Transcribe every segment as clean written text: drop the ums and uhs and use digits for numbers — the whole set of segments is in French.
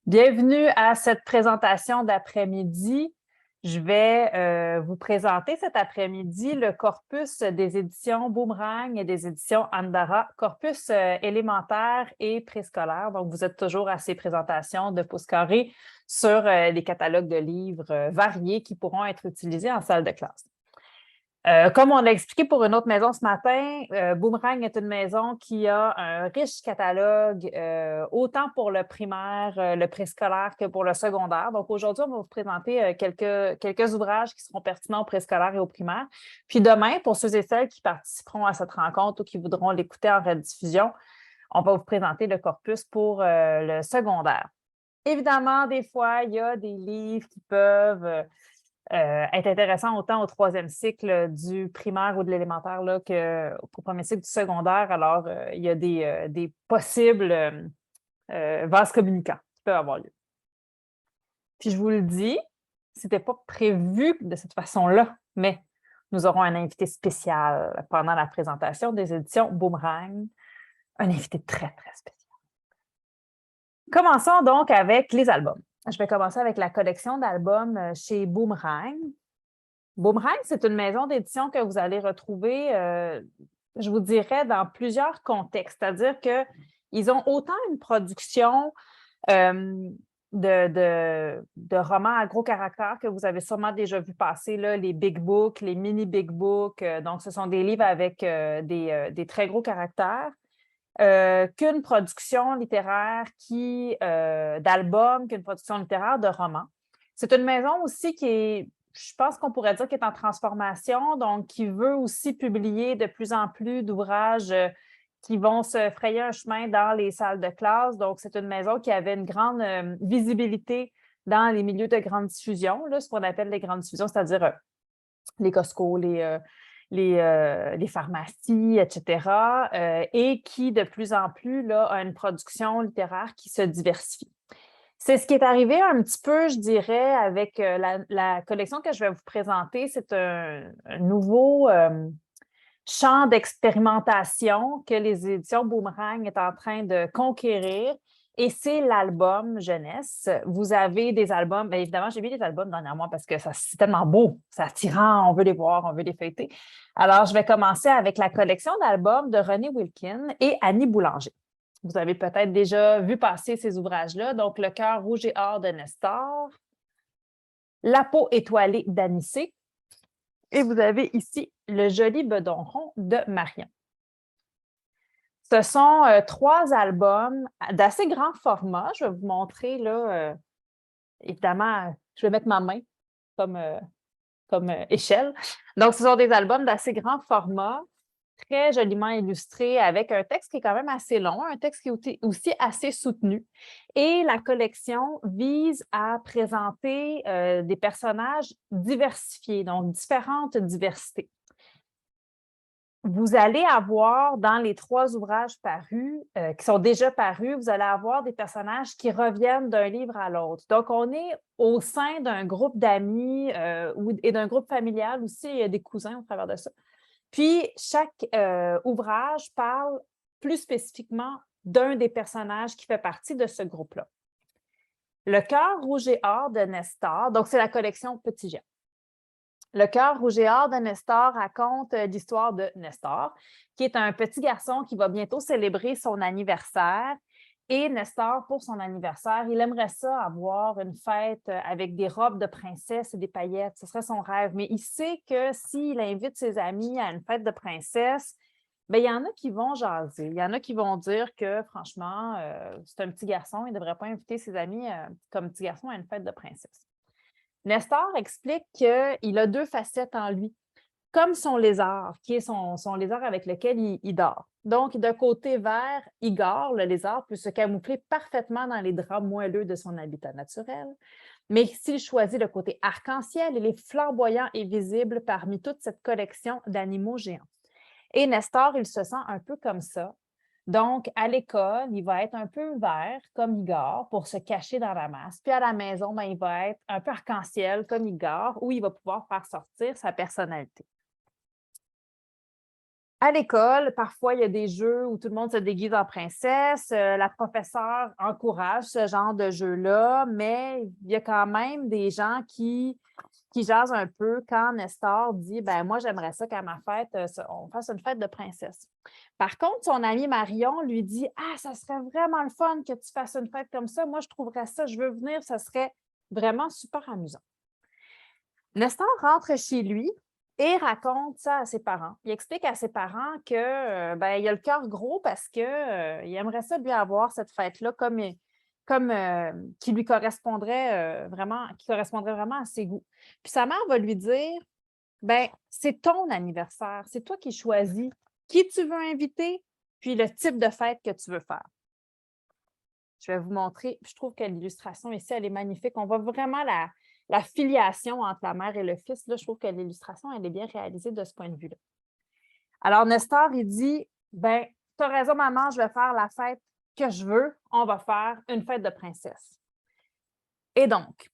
Bienvenue à cette présentation d'après-midi. Je vais vous présenter cet après-midi le corpus des éditions Boomerang et des éditions Andara, corpus élémentaire et préscolaire. Donc, vous êtes toujours à ces présentations de pouces carrés sur les catalogues de livres variés qui pourront être utilisés en salle de classe. Comme on l'a expliqué pour une autre maison ce matin, Boomerang est une maison qui a un riche catalogue, autant pour le primaire, le préscolaire que pour le secondaire. Donc aujourd'hui, on va vous présenter quelques ouvrages qui seront pertinents au préscolaire et au primaire. Puis demain, pour ceux et celles qui participeront à cette rencontre ou qui voudront l'écouter en rediffusion, on va vous présenter le corpus pour le secondaire. Évidemment, des fois, il y a des livres qui peuvent être intéressant autant au troisième cycle du primaire ou de l'élémentaire qu'au premier cycle du secondaire. Alors, il y a des possibles vases communicants qui peuvent avoir lieu. Puis, je vous le dis, ce n'était pas prévu de cette façon-là, mais nous aurons un invité spécial pendant la présentation des éditions Boomerang, un invité très, très spécial. Commençons donc avec les albums. Je vais commencer avec la collection d'albums chez Boomerang. Boomerang, c'est une maison d'édition que vous allez retrouver, je vous dirais, dans plusieurs contextes. C'est-à-dire qu'ils ont autant une production de romans à gros caractères que vous avez sûrement déjà vu passer, là, les big books, les mini big books. Donc, ce sont des livres avec des très gros caractères. Qu'une production littéraire d'albums, qu'une production littéraire de romans. C'est une maison aussi je pense qu'on pourrait dire, qui est en transformation, donc qui veut aussi publier de plus en plus d'ouvrages qui vont se frayer un chemin dans les salles de classe. Donc, c'est une maison qui avait une grande visibilité dans les milieux de grande diffusion, là, ce qu'on appelle les grandes diffusions, c'est-à-dire les Costco, les pharmacies, etc., et qui, de plus en plus, là, a une production littéraire qui se diversifie. C'est ce qui est arrivé un petit peu, je dirais, avec la collection que je vais vous présenter. C'est un nouveau champ d'expérimentation que les éditions Boomerang est en train de conquérir. Et c'est l'album jeunesse. Vous avez des albums, bien évidemment, j'ai mis des albums dernièrement parce que c'est tellement beau, c'est attirant, on veut les voir, on veut les fêter. Alors, je vais commencer avec la collection d'albums de René Wilkin et Annie Boulanger. Vous avez peut-être déjà vu passer ces ouvrages-là. Donc, Le cœur rouge et or de Nestor, La peau étoilée d'Anicée, et vous avez ici Le joli bedon rond de Marion. Ce sont trois albums d'assez grand format. Je vais vous montrer, là, évidemment, je vais mettre ma main comme échelle. Donc, ce sont des albums d'assez grand format, très joliment illustré avec un texte qui est quand même assez long, un texte qui est aussi assez soutenu. Et la collection vise à présenter des personnages diversifiés, donc différentes diversités. Vous allez avoir dans les trois ouvrages parus, qui sont déjà parus, vous allez avoir des personnages qui reviennent d'un livre à l'autre. Donc, on est au sein d'un groupe d'amis et d'un groupe familial aussi, il y a des cousins au travers de ça. Puis, chaque ouvrage parle plus spécifiquement d'un des personnages qui fait partie de ce groupe-là. Le cœur rouge et or de Nestor, donc c'est la collection Petit Géant. Le cœur rouge et or de Nestor raconte l'histoire de Nestor, qui est un petit garçon qui va bientôt célébrer son anniversaire. Et Nestor, pour son anniversaire, il aimerait ça avoir une fête avec des robes de princesse et des paillettes. Ce serait son rêve. Mais il sait que s'il invite ses amis à une fête de princesse, bien, il y en a qui vont jaser. Il y en a qui vont dire que, franchement, c'est un petit garçon, il ne devrait pas inviter ses amis comme petit garçon à une fête de princesse. Nestor explique qu'il a deux facettes en lui, comme son lézard, qui est son lézard avec lequel il dort. Donc, d'un côté vert, Igor, le lézard, peut se camoufler parfaitement dans les draps moelleux de son habitat naturel. Mais s'il choisit le côté arc-en-ciel, il est flamboyant et visible parmi toute cette collection d'animaux géants. Et Nestor, il se sent un peu comme ça. Donc, à l'école, il va être un peu vert, comme Igor, pour se cacher dans la masse. Puis à la maison, ben, il va être un peu arc-en-ciel, comme Igor, où il va pouvoir faire sortir sa personnalité. À l'école, parfois, il y a des jeux où tout le monde se déguise en princesse. La professeure encourage ce genre de jeu-là, mais il y a quand même des gens qui jasent un peu quand Nestor dit ben moi, j'aimerais ça qu'à ma fête, on fasse une fête de princesse. Par contre, son ami Marion lui dit ah, ça serait vraiment le fun que tu fasses une fête comme ça. Moi, je trouverais ça, je veux venir, ça serait vraiment super amusant. Nestor rentre chez lui et raconte ça à ses parents. Il explique à ses parents que ben, il a le cœur gros parce qu'il aimerait ça lui avoir cette fête-là comme qui lui correspondrait vraiment à ses goûts. Puis sa mère va lui dire ben, c'est ton anniversaire, c'est toi qui choisis qui tu veux inviter, puis le type de fête que tu veux faire. Je vais vous montrer. Je trouve que l'illustration ici, elle est magnifique. On voit vraiment la filiation entre la mère et le fils. Là, je trouve que l'illustration, elle est bien réalisée de ce point de vue-là. Alors, Nestor, il dit ben, tu as raison, maman, je vais faire la fête que je veux. On va faire une fête de princesse. Et donc,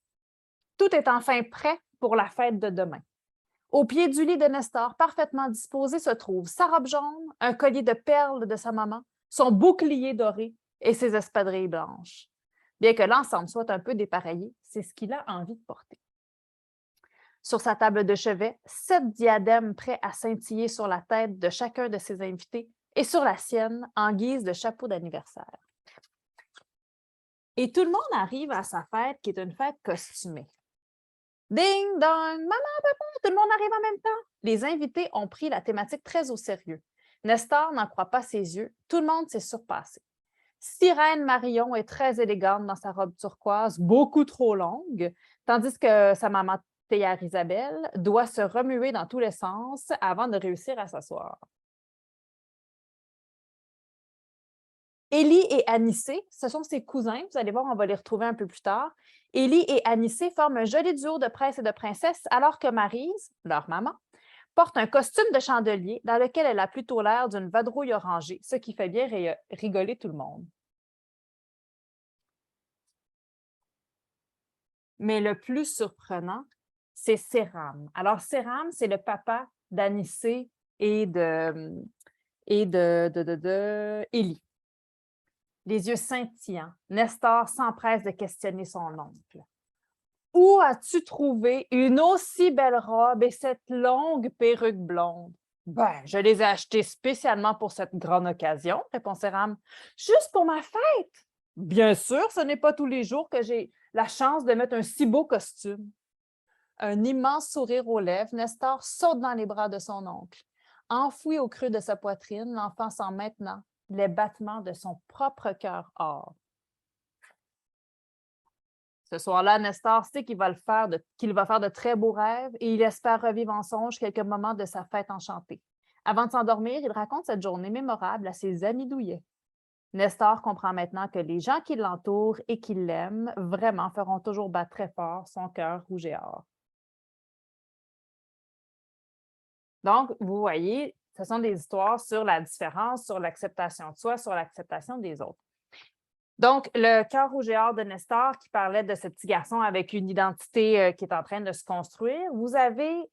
tout est enfin prêt pour la fête de demain. Au pied du lit de Nestor, parfaitement disposé, se trouve sa robe jaune, un collier de perles de sa maman, son bouclier doré et ses espadrilles blanches. Bien que l'ensemble soit un peu dépareillé, c'est ce qu'il a envie de porter. Sur sa table de chevet, 7 diadèmes prêts à scintiller sur la tête de chacun de ses invités et sur la sienne en guise de chapeau d'anniversaire. Et tout le monde arrive à sa fête qui est une fête costumée. Ding dong, maman, papa, tout le monde arrive en même temps. Les invités ont pris la thématique très au sérieux. Nestor n'en croit pas ses yeux, tout le monde s'est surpassé. Sirène Marion est très élégante dans sa robe turquoise, beaucoup trop longue, tandis que sa maman Théa Isabelle doit se remuer dans tous les sens avant de réussir à s'asseoir. Élie et Anicée, ce sont ses cousins, vous allez voir, on va les retrouver un peu plus tard. Élie et Anicée forment un joli duo de prince et de princesse, alors que Maryse, leur maman, porte un costume de chandelier dans lequel elle a plutôt l'air d'une vadrouille orangée, ce qui fait bien rigoler tout le monde. Mais le plus surprenant, c'est Séram. Alors, Séram, c'est le papa d'Anicée et Élie. Les yeux scintillants, Nestor s'empresse de questionner son oncle. Où as-tu trouvé une aussi belle robe et cette longue perruque blonde? Ben, je les ai achetées spécialement pour cette grande occasion, répond Séram. Juste pour ma fête? Bien sûr, ce n'est pas tous les jours que j'ai la chance de mettre un si beau costume. Un immense sourire aux lèvres, Nestor saute dans les bras de son oncle. Enfoui au creux de sa poitrine, l'enfant sent maintenant les battements de son propre cœur or. Ce soir-là, Nestor sait qu'il va faire de très beaux rêves et il espère revivre en songe quelques moments de sa fête enchantée. Avant de s'endormir, il raconte cette journée mémorable à ses amis douillets. Nestor comprend maintenant que les gens qui l'entourent et qui l'aiment vraiment feront toujours battre très fort son cœur rouge et or. Donc, vous voyez, ce sont des histoires sur la différence, sur l'acceptation de soi, sur l'acceptation des autres. Donc, le cœur rouge et or de Nestor qui parlait de ce petit garçon avec une identité qui est en train de se construire. Vous avez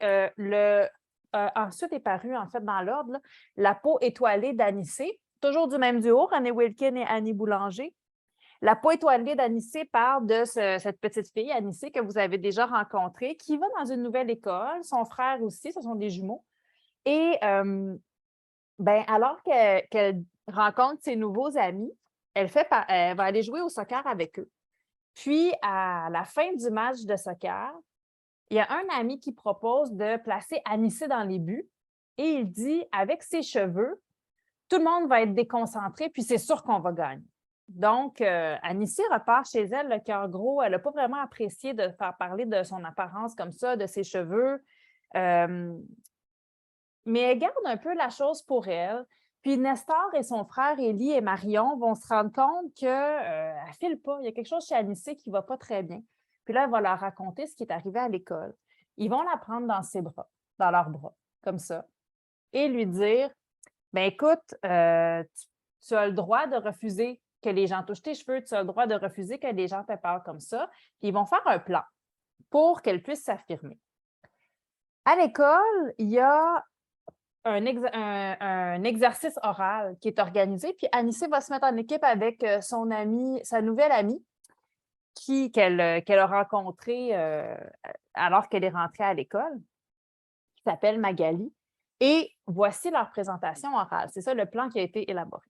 ensuite est paru, en fait, dans l'ordre, La peau étoilée d'Anicée, toujours du même duo, René Wilkin et Annie Boulanger. La peau étoilée d'Anicée parle de cette petite fille, Anicée, que vous avez déjà rencontrée, qui va dans une nouvelle école. Son frère aussi, ce sont des jumeaux. Et ben, alors qu'elle rencontre ses nouveaux amis, elle va aller jouer au soccer avec eux. Puis, à la fin du match de soccer, il y a un ami qui propose de placer Anicée dans les buts et il dit, avec ses cheveux, tout le monde va être déconcentré, puis c'est sûr qu'on va gagner. Donc, Anicée repart chez elle, le cœur gros. Elle n'a pas vraiment apprécié de faire parler de son apparence comme ça, de ses cheveux. Mais elle garde un peu la chose pour elle. Puis Nestor et son frère Élie et Marion vont se rendre compte qu'elle ne file pas. Il y a quelque chose chez Anicée qui ne va pas très bien. Puis là, elle va leur raconter ce qui est arrivé à l'école. Ils vont la prendre dans ses bras, dans leurs bras, comme ça, et lui dire ben écoute, tu as le droit de refuser que les gens touchent tes cheveux, tu as le droit de refuser que les gens te parlent comme ça. Puis ils vont faire un plan pour qu'elle puisse s'affirmer. À l'école, il y a un exercice oral qui est organisé. Puis Anissé va se mettre en équipe avec son amie, sa nouvelle amie, qu'elle a rencontrée alors qu'elle est rentrée à l'école, qui s'appelle Magali. Et voici leur présentation orale. C'est ça le plan qui a été élaboré.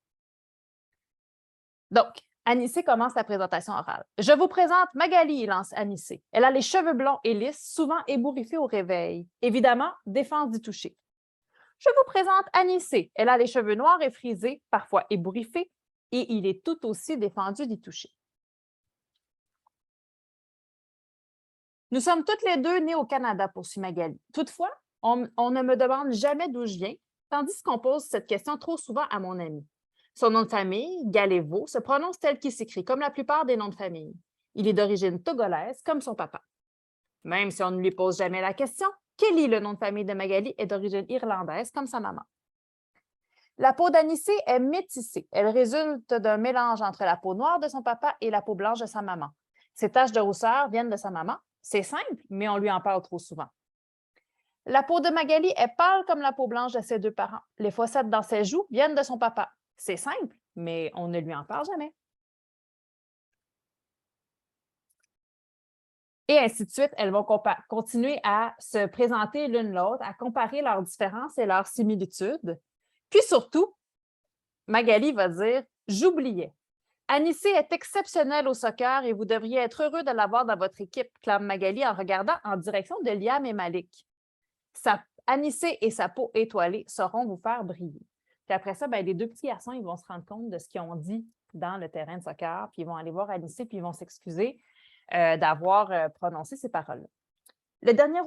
Donc, Anissé commence la présentation orale. « Je vous présente Magali », lance Anissé. Elle a les cheveux blonds et lisses, souvent ébouriffés au réveil. Évidemment, défense d'y toucher. « Je vous présente Anissé. Elle a les cheveux noirs et frisés, parfois ébouriffés, et il est tout aussi défendu d'y toucher. » Nous sommes toutes les deux nées au Canada, poursuit Magali. Toutefois, on ne me demande jamais d'où je viens, tandis qu'on pose cette question trop souvent à mon ami. Son nom de famille, Galévo, se prononce tel qu'il s'écrit, comme la plupart des noms de famille. Il est d'origine togolaise, comme son papa. Même si on ne lui pose jamais la question, Kelly, le nom de famille de Magali, est d'origine irlandaise, comme sa maman. La peau d'Anissé est métissée. Elle résulte d'un mélange entre la peau noire de son papa et la peau blanche de sa maman. Ses taches de rousseur viennent de sa maman. C'est simple, mais on lui en parle trop souvent. La peau de Magali est pâle comme la peau blanche de ses deux parents. Les fossettes dans ses joues viennent de son papa. C'est simple, mais on ne lui en parle jamais. Et ainsi de suite, elles vont continuer à se présenter l'une l'autre, à comparer leurs différences et leurs similitudes. Puis surtout, Magali va dire « J'oubliais. Anissé est exceptionnelle au soccer et vous devriez être heureux de l'avoir dans votre équipe », clame Magali en regardant en direction de Liam et Malik. Anissé et sa peau étoilée sauront vous faire briller. Puis après ça, les deux petits garçons, ils vont se rendre compte de ce qu'ils ont dit dans le terrain de soccer, puis ils vont aller voir Anissé, puis ils vont s'excuser d'avoir prononcé ces paroles-là. Le dernier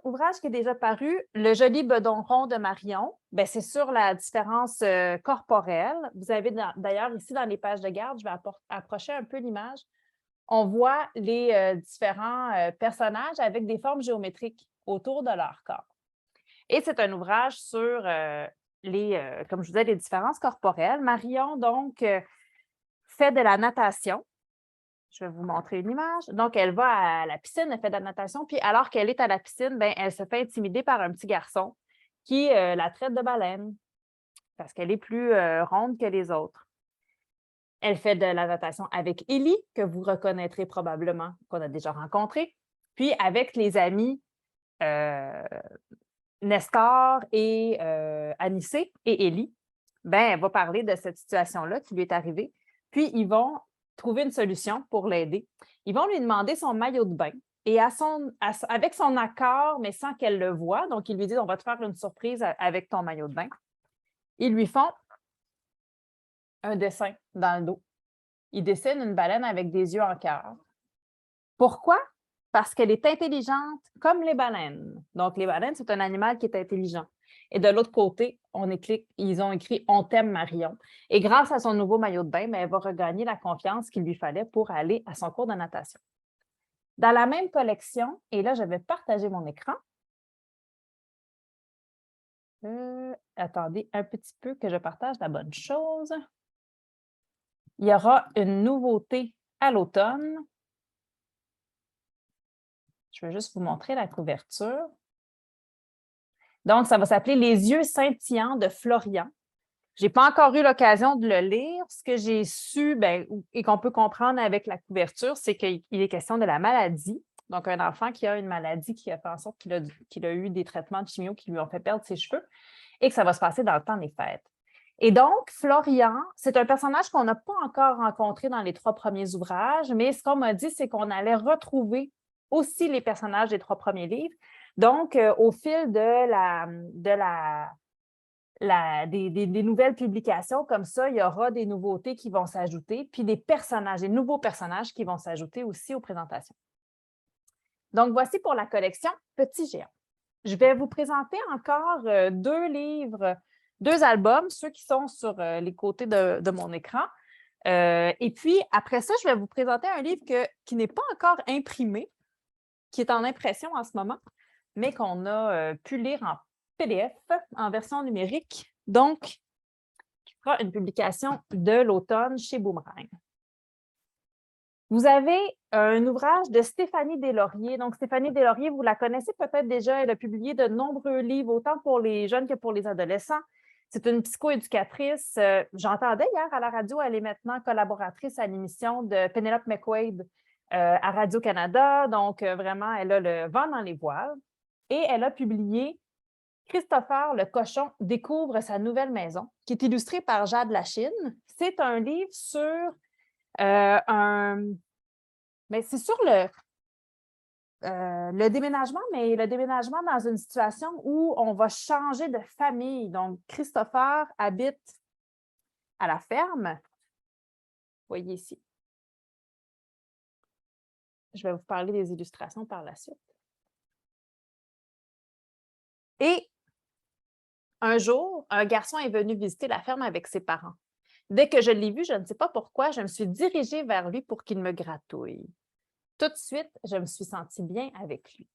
ouvrage qui est déjà paru, Le joli bedon rond de Marion, c'est sur la différence corporelle. Vous avez d'ailleurs ici dans les pages de garde, je vais approcher un peu l'image, on voit les différents personnages avec des formes géométriques autour de leur corps. Et c'est un ouvrage sur comme je vous disais, les différences corporelles. Marion, donc, fait de la natation. Je vais vous montrer une image. Donc, elle va à la piscine, elle fait de la natation, puis alors qu'elle est à la piscine, elle se fait intimider par un petit garçon qui la traite de baleine parce qu'elle est plus ronde que les autres. Elle fait de la natation avec Élie, que vous reconnaîtrez probablement, qu'on a déjà rencontré, puis avec les amis Nestor et Anissé et Élie, elle va parler de cette situation-là qui lui est arrivée, puis ils vont trouver une solution pour l'aider. Ils vont lui demander son maillot de bain et avec son accord, mais sans qu'elle le voie, donc ils lui disent « On va te faire une surprise avec ton maillot de bain ». Ils lui font un dessin dans le dos. Ils dessinent une baleine avec des yeux en cœur. Pourquoi? Parce qu'elle est intelligente comme les baleines. Donc, les baleines, c'est un animal qui est intelligent. Et de l'autre côté, ils ont écrit « On t'aime, Marion ». Et grâce à son nouveau maillot de bain, elle va regagner la confiance qu'il lui fallait pour aller à son cours de natation. Dans la même collection, et là, je vais partager mon écran. Attendez un petit peu que je partage la bonne chose. Il y aura une nouveauté à l'automne. Je vais juste vous montrer la couverture. Donc, ça va s'appeler « Les yeux scintillants de Florian ». Je n'ai pas encore eu l'occasion de le lire. Ce que j'ai su et qu'on peut comprendre avec la couverture, c'est qu'il est question de la maladie. Donc, un enfant qui a une maladie qui a fait en sorte qu'il a eu des traitements de chimio qui lui ont fait perdre ses cheveux et que ça va se passer dans le temps des fêtes. Et donc, Florian, c'est un personnage qu'on n'a pas encore rencontré dans les 3 premiers ouvrages, mais ce qu'on m'a dit, c'est qu'on allait retrouver aussi les personnages des 3 premiers livres. Donc, au fil des nouvelles publications comme ça, il y aura des nouveautés qui vont s'ajouter, puis des nouveaux personnages qui vont s'ajouter aussi aux présentations. Donc, voici pour la collection Petit Géant. Je vais vous présenter encore 2 livres, 2 albums, ceux qui sont sur les côtés de mon écran. Et puis, après ça, je vais vous présenter un livre qui n'est pas encore imprimé, qui est en impression en ce moment, mais qu'on a pu lire en PDF, en version numérique, donc qui sera une publication de l'automne chez Boomerang. Vous avez un ouvrage de Stéphanie Deslauriers. Donc, Stéphanie Deslauriers, vous la connaissez peut-être déjà. Elle a publié de nombreux livres, autant pour les jeunes que pour les adolescents. C'est une psychoéducatrice. J'entendais hier à la radio, elle est maintenant collaboratrice à l'émission de Penelope McQuaid à Radio-Canada. Donc, vraiment, elle a le vent dans les voiles. Et elle a publié Christopher le cochon découvre sa nouvelle maison, qui est illustré par Jade Lachine. C'est un livre sur mais c'est sur le déménagement, mais le déménagement dans une situation où on va changer de famille. Donc, Christopher habite à la ferme. Vous voyez ici. Je vais vous parler des illustrations par la suite. Et un jour, un garçon est venu visiter la ferme avec ses parents. Dès que je l'ai vu, je ne sais pas pourquoi, je me suis dirigée vers lui pour qu'il me gratouille. Tout de suite, je me suis sentie bien avec lui.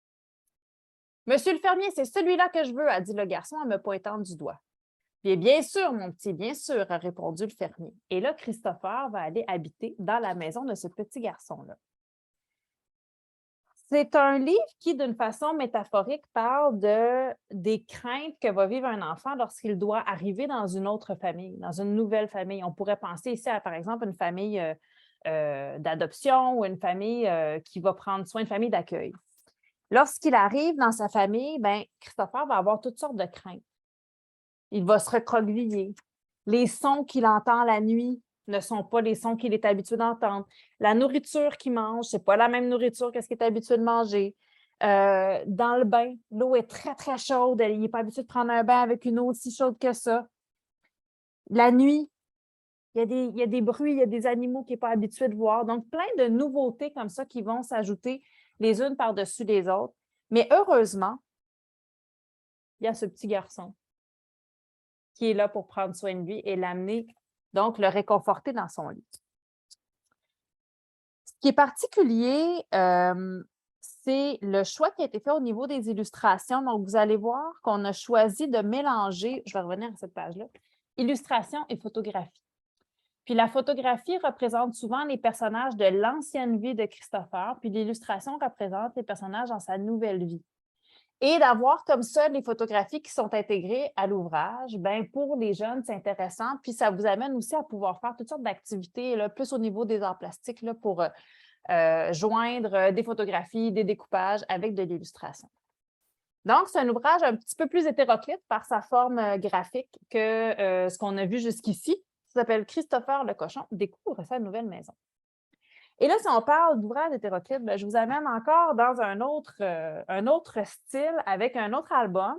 « Monsieur le fermier, c'est celui-là que je veux, » a dit le garçon en me pointant du doigt. « Bien sûr, mon petit, bien sûr, » a répondu le fermier. Et là, Christopher va aller habiter dans la maison de ce petit garçon-là. C'est un livre qui, d'une façon métaphorique, parle des craintes que va vivre un enfant lorsqu'il doit arriver dans une autre famille, dans une nouvelle famille. On pourrait penser ici à, par exemple, une famille d'adoption ou une famille qui va prendre soin, une famille d'accueil. Lorsqu'il arrive dans sa famille, Christopher va avoir toutes sortes de craintes. Il va se recroqueviller. Les sons qu'il entend la nuit ne sont pas les sons qu'il est habitué d'entendre. La nourriture qu'il mange, ce n'est pas la même nourriture que ce qu'il est habitué de manger. Dans le bain, l'eau est très, très chaude. Il n'est pas habitué de prendre un bain avec une eau aussi chaude que ça. La nuit, il y a des bruits, il y a des animaux qu'il n'est pas habitué de voir. Donc, plein de nouveautés comme ça qui vont s'ajouter les unes par-dessus les autres. Mais heureusement, il y a ce petit garçon qui est là pour prendre soin de lui et l'amener, donc le réconforter dans son lit. Ce qui est particulier, c'est le choix qui a été fait au niveau des illustrations. Donc, vous allez voir qu'on a choisi de mélanger, je vais revenir à cette page-là, illustration et photographie. Puis la photographie représente souvent les personnages de l'ancienne vie de Christopher, puis l'illustration représente les personnages dans sa nouvelle vie. Et d'avoir comme ça les photographies qui sont intégrées à l'ouvrage, pour les jeunes, c'est intéressant. Puis ça vous amène aussi à pouvoir faire toutes sortes d'activités, plus au niveau des arts plastiques, là, pour joindre des photographies, des découpages avec de l'illustration. Donc, c'est un ouvrage un petit peu plus hétéroclite par sa forme graphique que ce qu'on a vu jusqu'ici. Ça s'appelle Christopher le cochon découvre sa nouvelle maison. Et là, si on parle d'ouvrage hétéroclite, je vous amène encore dans un autre style avec un autre album,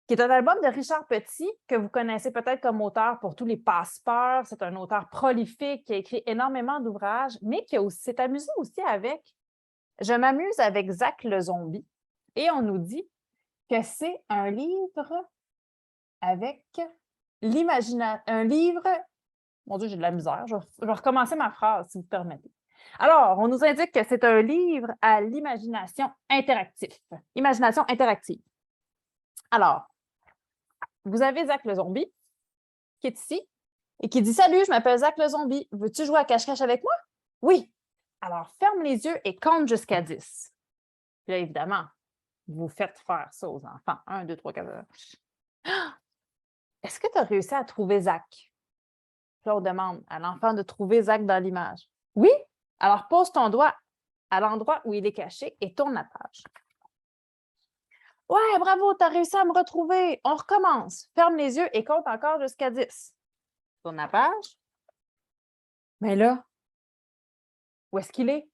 qui est un album de Richard Petit, que vous connaissez peut-être comme auteur pour tous les passe-peurs. C'est un auteur prolifique qui a écrit énormément d'ouvrages, mais qui s'est amusé aussi avec « Je m'amuse avec Zach le zombie ». Et on nous dit que c'est un livre avec un livre... Mon Dieu, j'ai de la misère. Je vais recommencer ma phrase, si vous permettez. Alors, on nous indique que c'est un livre à l'imagination interactive. Imagination interactive. Alors, vous avez Zach le zombie, qui est ici, et qui dit « Salut, je m'appelle Zach le zombie. Veux-tu jouer à cache-cache avec moi? » Oui. Alors, ferme les yeux et compte jusqu'à 10. Puis là, évidemment, vous faites faire ça aux enfants. 1, 2, 3, 4. Est-ce que tu as réussi à trouver Zach? Puis là, on demande à l'enfant de trouver Zach dans l'image. Oui? Alors, pose ton doigt à l'endroit où il est caché et tourne la page. Ouais, bravo, tu as réussi à me retrouver. On recommence. Ferme les yeux et compte encore jusqu'à 10. Tourne la page. Mais là, où est-ce qu'il est?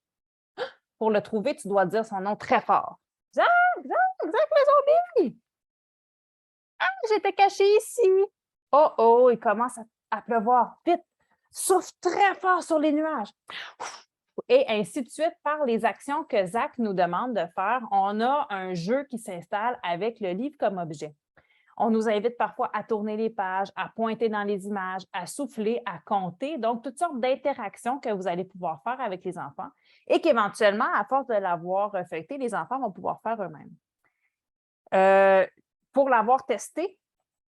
Pour le trouver, tu dois dire son nom très fort. Zach, Zach, Zach le zombie! Ah, j'étais caché ici. Oh, oh, il commence à pleuvoir. Vite, souffle très fort sur les nuages. Et ainsi de suite, par les actions que Zach nous demande de faire, on a un jeu qui s'installe avec le livre comme objet. On nous invite parfois à tourner les pages, à pointer dans les images, à souffler, à compter. Donc, toutes sortes d'interactions que vous allez pouvoir faire avec les enfants et qu'éventuellement, à force de l'avoir feuilleté, les enfants vont pouvoir faire eux-mêmes. Pour l'avoir testé,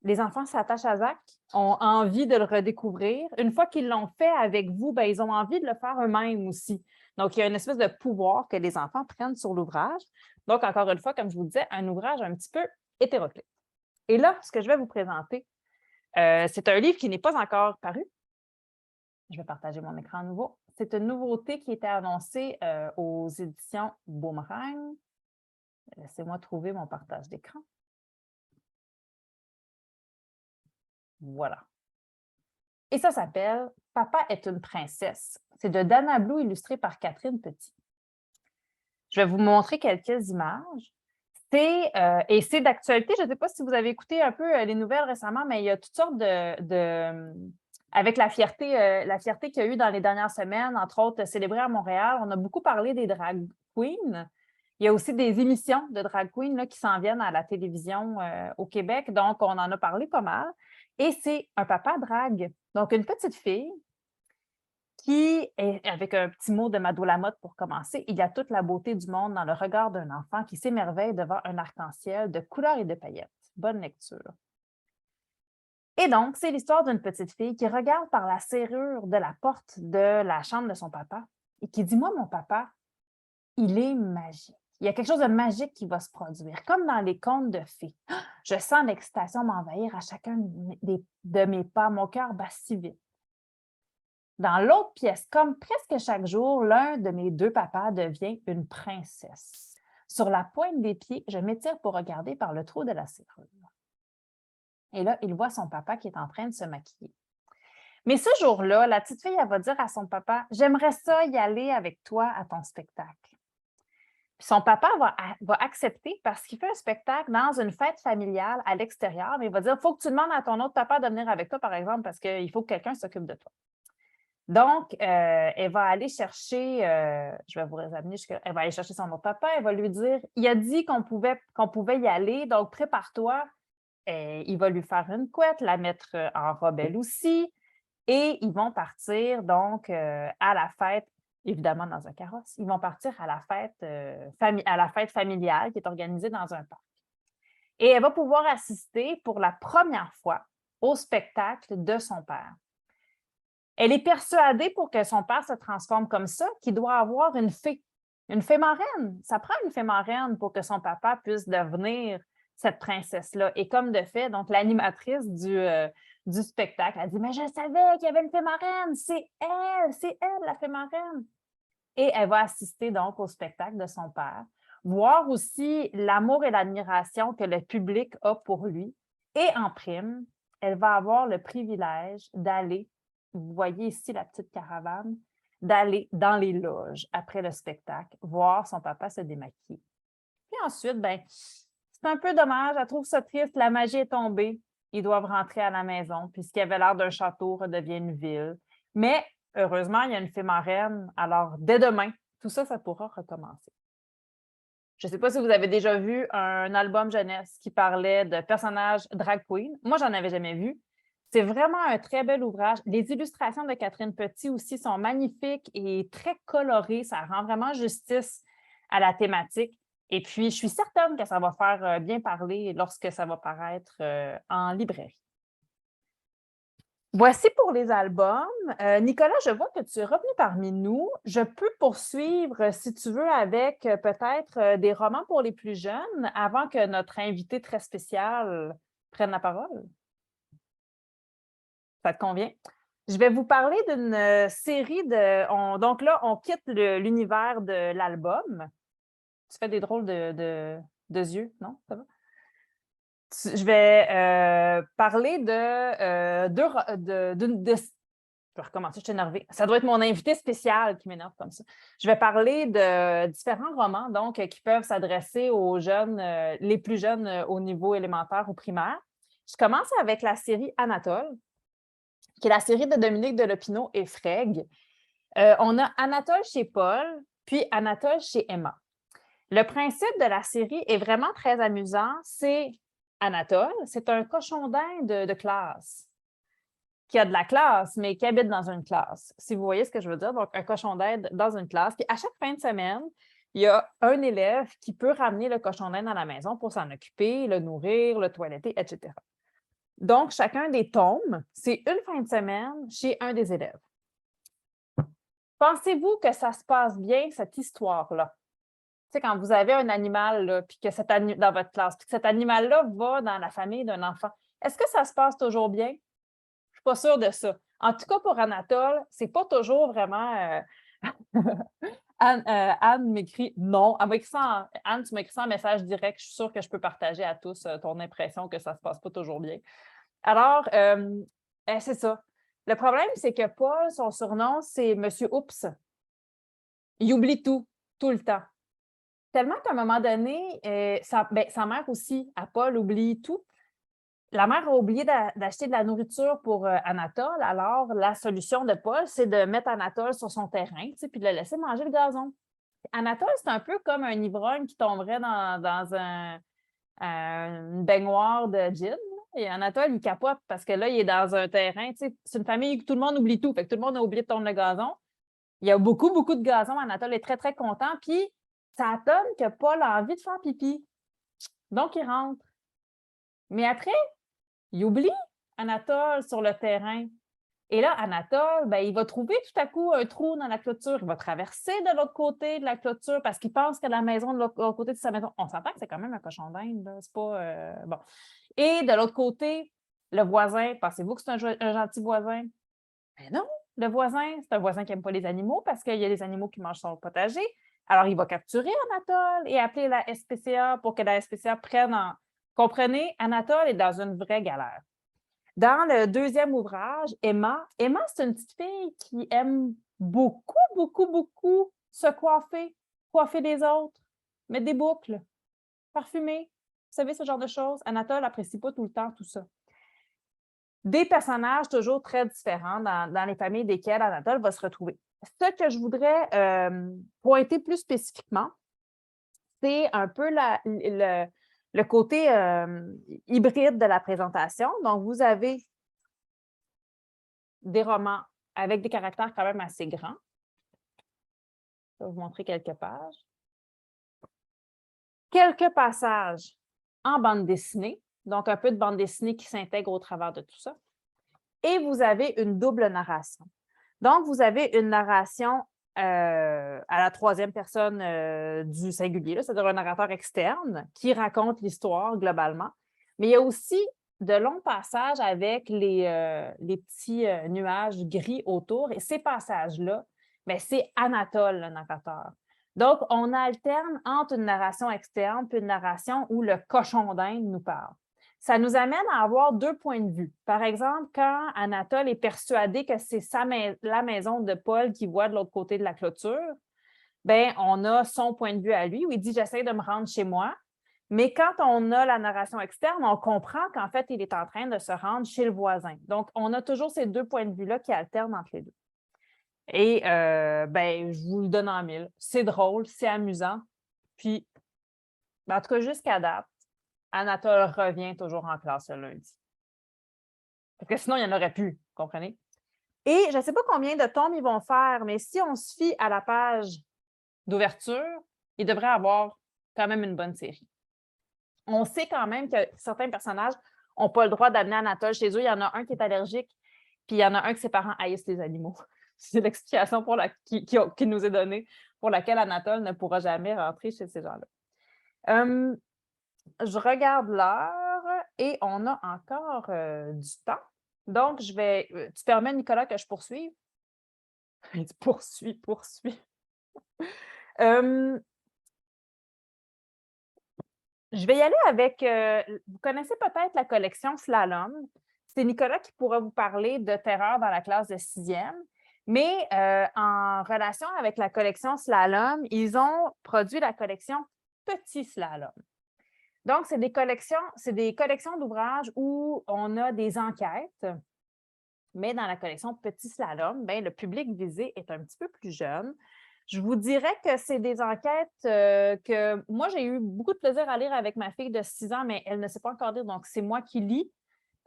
Les enfants s'attachent à Zach, ont envie de le redécouvrir. Une fois qu'ils l'ont fait avec vous, ben, ils ont envie de le faire eux-mêmes aussi. Donc, il y a une espèce de pouvoir que les enfants prennent sur l'ouvrage. Donc, encore une fois, comme je vous disais, un ouvrage un petit peu hétéroclite. Et là, ce que je vais vous présenter, c'est un livre qui n'est pas encore paru. Je vais partager mon écran à nouveau. C'est une nouveauté qui était annoncée aux éditions Boomerang. Laissez-moi trouver mon partage d'écran. Voilà. Et ça s'appelle « Papa est une princesse ». C'est de Dana Blue, illustré par Catherine Petit. Je vais vous montrer quelques images. Et c'est d'actualité. Je ne sais pas si vous avez écouté un peu les nouvelles récemment, mais il y a toutes sortes avec la fierté qu'il y a eu dans les dernières semaines, entre autres célébrée à Montréal, on a beaucoup parlé des drag queens. Il y a aussi des émissions de drag queens là, qui s'en viennent à la télévision au Québec, donc on en a parlé pas mal. Et c'est un papa drag, donc une petite fille qui est, avec un petit mot de Mado Lamotte pour commencer, il y a toute la beauté du monde dans le regard d'un enfant qui s'émerveille devant un arc-en-ciel de couleurs et de paillettes. Bonne lecture. Et donc, c'est l'histoire d'une petite fille qui regarde par la serrure de la porte de la chambre de son papa et qui dit « Moi, mon papa, il est magique. Il y a quelque chose de magique qui va se produire, comme dans les contes de fées. Je sens l'excitation m'envahir à chacun de mes pas. Mon cœur bat si vite. Dans l'autre pièce, comme presque chaque jour, l'un de mes deux papas devient une princesse. Sur la pointe des pieds, je m'étire pour regarder par le trou de la serrure. » Et là, il voit son papa qui est en train de se maquiller. Mais ce jour-là, la petite fille, elle va dire à son papa, « J'aimerais ça y aller avec toi à ton spectacle. » Puis son papa va accepter parce qu'il fait un spectacle dans une fête familiale à l'extérieur, mais il va dire, « Faut que tu demandes à ton autre papa de venir avec toi, par exemple, parce qu'il faut que quelqu'un s'occupe de toi. » Donc, elle va aller chercher, je vais vous amener elle va aller chercher son autre papa, elle va lui dire, il a dit qu'on pouvait y aller, donc prépare-toi. Il va lui faire une couette, la mettre en robe elle aussi, et ils vont partir donc à la fête, évidemment dans un carrosse, ils vont partir à la fête familiale qui est organisée dans un parc. Et elle va pouvoir assister pour la première fois au spectacle de son père. Elle est persuadée pour que son père se transforme comme ça, qu'il doit avoir une fée marraine. Ça prend une fée marraine pour que son papa puisse devenir cette princesse-là. Et comme de fait, donc l'animatrice du spectacle a dit « Mais je savais qu'il y avait une fée marraine, c'est elle la fée marraine. » Et elle va assister donc au spectacle de son père, voir aussi l'amour et l'admiration que le public a pour lui. Et en prime, elle va avoir le privilège d'aller, vous voyez ici la petite caravane, d'aller dans les loges après le spectacle, voir son papa se démaquiller. Puis ensuite, ben, c'est un peu dommage, elle trouve ça triste, la magie est tombée. Ils doivent rentrer à la maison, puisqu'il y avait l'air d'un château, redevient une ville. Mais heureusement, il y a une fée marraine, alors dès demain, tout ça, ça pourra recommencer. Je ne sais pas si vous avez déjà vu un album jeunesse qui parlait de personnages drag queen. Moi, j'en avais jamais vu. C'est vraiment un très bel ouvrage. Les illustrations de Catherine Petit aussi sont magnifiques et très colorées. Ça rend vraiment justice à la thématique. Et puis, je suis certaine que ça va faire bien parler lorsque ça va paraître en librairie. Voici pour les albums. Nicolas, je vois que tu es revenu parmi nous. Je peux poursuivre, si tu veux, avec peut-être des romans pour les plus jeunes avant que notre invité très spécial prenne la parole. Ça te convient? Je vais vous parler d'une série donc là, on quitte l'univers de l'album. Tu fais des drôles de yeux, non? Ça va? Je vais parler je vais recommencer, je suis énervée. Ça doit être mon invité spécial qui m'énerve comme ça. Je vais parler de différents romans donc, qui peuvent s'adresser aux jeunes, les plus jeunes au niveau élémentaire ou primaire. Je commence avec la série Anatole, qui est la série de Dominique Delopino et Freg. On a Anatole chez Paul, puis Anatole chez Emma. Le principe de la série est vraiment très amusant. C'est Anatole, c'est un cochon d'Inde de classe qui a de la classe, mais qui habite dans une classe. Si vous voyez ce que je veux dire, donc un cochon d'Inde dans une classe. Puis à chaque fin de semaine, il y a un élève qui peut ramener le cochon d'Inde à la maison pour s'en occuper, le nourrir, le toiletter, etc. Donc, chacun des tomes, c'est une fin de semaine chez un des élèves. Pensez-vous que ça se passe bien, cette histoire-là? Tu sais, quand vous avez un animal, là, puis que dans votre classe, puis que cet animal-là va dans la famille d'un enfant, est-ce que ça se passe toujours bien? Je ne suis pas sûre de ça. En tout cas, pour Anatole, c'est pas toujours vraiment. Anne m'écrit non. Anne, tu m'écris ça en message direct. Je suis sûre que je peux partager à tous ton impression que ça ne se passe pas toujours bien. Alors, c'est ça. Le problème, c'est que Paul, son surnom, c'est Monsieur Oups. Il oublie tout, tout le temps. Tellement qu'à un moment donné, sa mère aussi, à Paul, oublie tout. La mère a oublié d'acheter de la nourriture pour Anatole. Alors, la solution de Paul, c'est de mettre Anatole sur son terrain, tu sais, puis de le laisser manger le gazon. Anatole, c'est un peu comme un ivrogne qui tomberait dans une baignoire de gin. Et Anatole, il capote parce que là, il est dans un terrain. Tu sais, c'est une famille où tout le monde oublie tout. Fait que tout le monde a oublié de tourner le gazon. Il y a beaucoup, beaucoup de gazon. Anatole est très, très content. Puis, ça donne que Paul a envie de faire pipi. Donc, il rentre. Mais après, il oublie Anatole sur le terrain. Et là, Anatole, ben, il va trouver tout à coup un trou dans la clôture. Il va traverser de l'autre côté de la clôture parce qu'il pense que la maison de l'autre côté de sa maison. On s'entend que c'est quand même un cochon d'Inde, là. C'est pas. Bon. Et de l'autre côté, le voisin, pensez-vous que c'est un gentil voisin? Mais non, le voisin, c'est un voisin qui n'aime pas les animaux parce qu'il y a des animaux qui mangent son potager. Alors, il va capturer Anatole et appeler la SPCA pour que la SPCA prenne en. Comprenez, Anatole est dans une vraie galère. Dans le deuxième ouvrage, Emma, c'est une petite fille qui aime beaucoup, beaucoup, beaucoup se coiffer les autres, mettre des boucles, parfumer. Vous savez, ce genre de choses. Anatole n'apprécie pas tout le temps tout ça. Des personnages toujours très différents dans les familles desquelles Anatole va se retrouver. Ce que je voudrais pointer plus spécifiquement, c'est un peu le côté hybride de la présentation. Donc, vous avez des romans avec des caractères quand même assez grands. Je vais vous montrer quelques pages. Quelques passages en bande dessinée, donc un peu de bande dessinée qui s'intègre au travers de tout ça. Et vous avez une double narration. Donc, vous avez une narration à la troisième personne du singulier, c'est-à-dire un narrateur externe qui raconte l'histoire globalement. Mais il y a aussi de longs passages avec les petits nuages gris autour. Et ces passages-là, c'est Anatole, le narrateur. Donc, on alterne entre une narration externe et une narration où le cochon d'Inde nous parle. Ça nous amène à avoir deux points de vue. Par exemple, quand Anatole est persuadé que c'est la maison de Paul qui voit de l'autre côté de la clôture, on a son point de vue à lui où il dit « j'essaie de me rendre chez moi ». Mais quand on a la narration externe, on comprend qu'en fait, il est en train de se rendre chez le voisin. Donc, on a toujours ces deux points de vue-là qui alternent entre les deux. Et je vous le donne en mille. C'est drôle, c'est amusant. Puis, en tout cas, jusqu'à date, Anatole revient toujours en classe le lundi. Parce que sinon, il n'y en aurait plus, vous comprenez? Et je ne sais pas combien de tomes ils vont faire, mais si on se fie à la page d'ouverture, il devrait avoir quand même une bonne série. On sait quand même que certains personnages n'ont pas le droit d'amener Anatole chez eux. Il y en a un qui est allergique, puis il y en a un que ses parents haïssent les animaux. C'est l'explication qui nous est donnée pour laquelle Anatole ne pourra jamais rentrer chez ces gens-là. Je regarde l'heure et on a encore du temps. Donc, tu permets, Nicolas, que je poursuive? Poursuis. Je vais y aller avec, vous connaissez peut-être la collection Slalom. C'est Nicolas qui pourra vous parler de Terreur dans la classe de 6e. Mais en relation avec la collection Slalom, ils ont produit la collection Petit Slalom. Donc, c'est des collections d'ouvrages où on a des enquêtes, mais dans la collection Petit Slalom, le public visé est un petit peu plus jeune. Je vous dirais que c'est des enquêtes que moi, j'ai eu beaucoup de plaisir à lire avec ma fille de 6 ans, mais elle ne sait pas encore lire, donc c'est moi qui lis.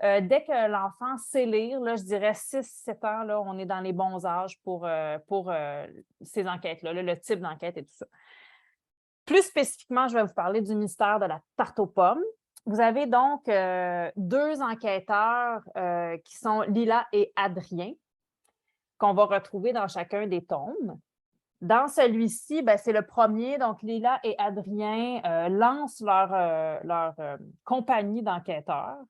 Dès que l'enfant sait lire, là, je dirais 6-7 ans, là, on est dans les bons âges pour ces enquêtes-là, le type d'enquête et tout ça. Plus spécifiquement, je vais vous parler du mystère de la tarte aux pommes. Vous avez donc 2 enquêteurs qui sont Lila et Adrien, qu'on va retrouver dans chacun des tomes. Dans celui-ci, ben, c'est le premier, donc Lila et Adrien lancent leur compagnie d'enquêteurs.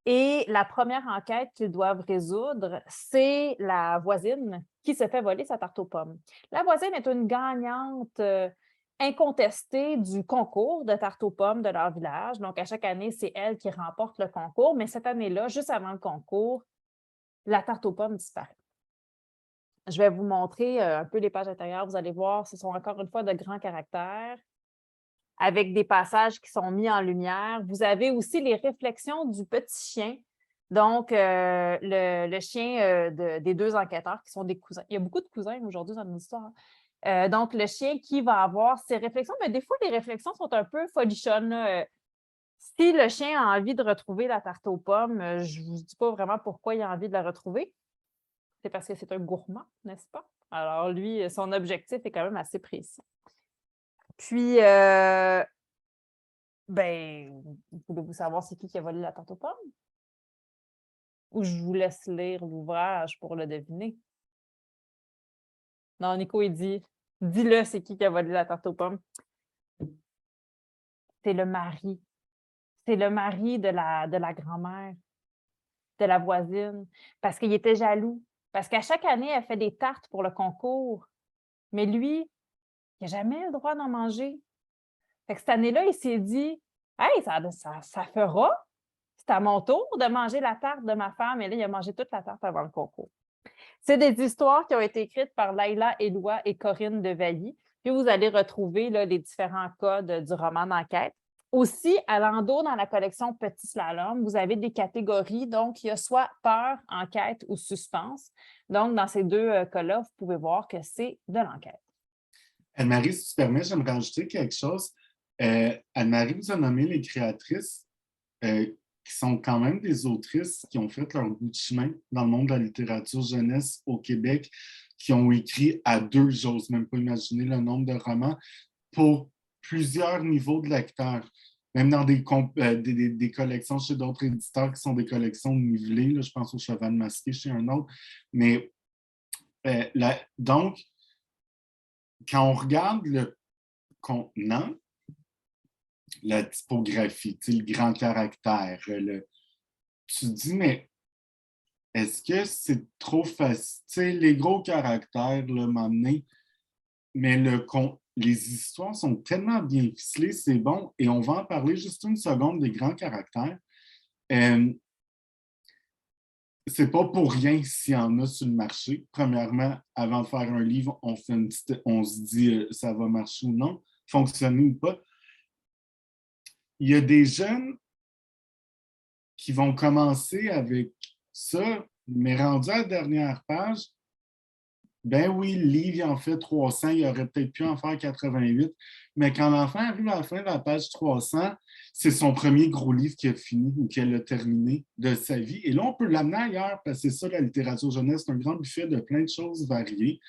Et la première enquête qu'ils doivent résoudre, c'est la voisine qui se fait voler sa tarte aux pommes. La voisine est une gagnante incontestée du concours de tarte aux pommes de leur village. Donc, à chaque année, c'est elle qui remporte le concours. Mais cette année-là, juste avant le concours, la tarte aux pommes disparaît. Je vais vous montrer un peu les pages intérieures. Vous allez voir, ce sont encore une fois de grands caractères avec des passages qui sont mis en lumière. Vous avez aussi les réflexions du petit chien. Donc, le chien des 2 enquêteurs qui sont des cousins. Il y a beaucoup de cousins aujourd'hui dans nos histoires. Donc, le chien qui va avoir ses réflexions, mais des fois, les réflexions sont un peu folichonnes, là. Si le chien a envie de retrouver la tarte aux pommes, je ne vous dis pas vraiment pourquoi il a envie de la retrouver. C'est parce que c'est un gourmand, n'est-ce pas? Alors, lui, son objectif est quand même assez précis. Puis, ben, voulez-vous savoir c'est qui a volé la tarte aux pommes? Ou je vous laisse lire l'ouvrage pour le deviner? Non, Nico, il dit, dis-le, c'est qui a volé la tarte aux pommes? C'est le mari. C'est le mari de la grand-mère, de la voisine, parce qu'il était jaloux. Parce qu'à chaque année, elle fait des tartes pour le concours. Mais lui, il n'a jamais le droit d'en manger. Fait que cette année-là, il s'est dit, hey, ça fera. C'est à mon tour de manger la tarte de ma femme. Et là, il a mangé toute la tarte avant le concours. C'est des histoires qui ont été écrites par Laïla Éloi et Corinne Devailly. Puis vous allez retrouver là, les différents codes du roman d'enquête. Aussi, à l'endos, dans la collection Petit Slalom, vous avez des catégories. Donc, il y a soit peur, enquête ou suspense. Donc, dans ces 2 cas-là, vous pouvez voir que c'est de l'enquête. Anne-Marie, si tu permets, j'aimerais rajouter quelque chose. Anne-Marie vous a nommé les créatrices qui sont quand même des autrices qui ont fait leur bout de chemin dans le monde de la littérature jeunesse au Québec, qui ont écrit à 2, j'ose même pas imaginer le nombre de romans, pour plusieurs niveaux de lecteurs. Même dans des collections chez d'autres éditeurs qui sont des collections nivelées, là, je pense au Cheval Masqué chez un autre. Mais donc, quand on regarde le contenant, la typographie, le grand caractère, tu te dis, mais est-ce que c'est trop facile? Les gros caractères, là, m'emmener, mais les histoires sont tellement bien ficelées, c'est bon, et on va en parler juste une seconde des grands caractères. C'est pas pour rien s'il y en a sur le marché. Premièrement, avant de faire un livre, on se dit ça va marcher ou non, fonctionner ou pas. Il y a des jeunes qui vont commencer avec ça, mais rendu à la dernière page, ben oui, le livre, il en fait 300, il aurait peut-être pu en faire 88, mais quand l'enfant arrive à la fin de la page 300, c'est son premier gros livre qui a fini ou qu'elle a terminé de sa vie. Et là, on peut l'amener ailleurs, parce que c'est ça, la littérature jeunesse, c'est un grand buffet de plein de choses variées.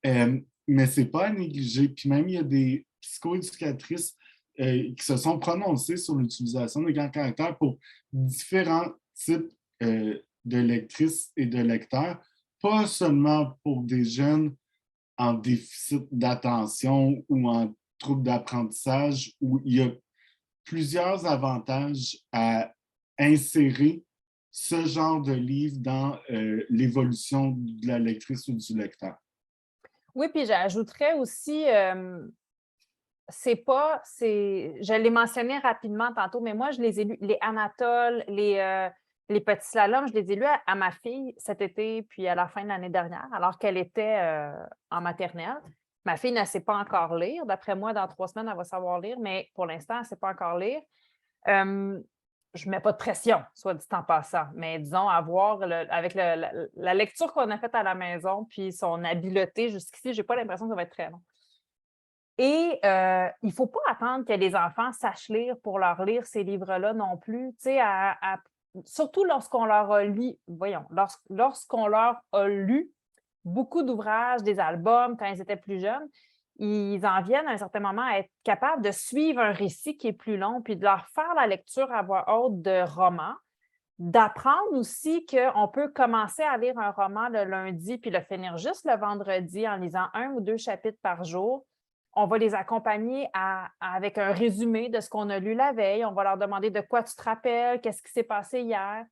Mais c'est pas à négliger. Puis même, il y a des psychoéducatrices qui se sont prononcées sur l'utilisation des grands caractères pour différents types de lectrices et de lecteurs, pas seulement pour des jeunes en déficit d'attention ou en trouble d'apprentissage, où il y a plusieurs avantages à insérer ce genre de livre dans l'évolution de la lectrice ou du lecteur. Oui, puis j'ajouterais aussi, je l'ai mentionné rapidement tantôt, mais moi, je les ai lus, les Anatole, les Petits Slaloms, je les ai lus à ma fille cet été, puis à la fin de l'année dernière, alors qu'elle était en maternelle. Ma fille ne sait pas encore lire. D'après moi, dans 3 semaines, elle va savoir lire, mais pour l'instant, elle ne sait pas encore lire. Je ne mets pas de pression, soit dit en passant, mais disons, avec la lecture qu'on a faite à la maison, puis son habileté jusqu'ici, je n'ai pas l'impression que ça va être très long. Et il ne faut pas attendre que les enfants sachent lire pour leur lire ces livres-là non plus. Surtout lorsqu'on leur a lorsqu'on leur a lu beaucoup d'ouvrages, des albums quand ils étaient plus jeunes, ils en viennent à un certain moment à être capables de suivre un récit qui est plus long, puis de leur faire la lecture à voix haute de romans, d'apprendre aussi qu'on peut commencer à lire un roman le lundi puis le finir juste le vendredi en lisant 1 ou 2 chapitres par jour. On va les accompagner avec un résumé de ce qu'on a lu la veille. On va leur demander de quoi tu te rappelles, qu'est-ce qui s'est passé hier.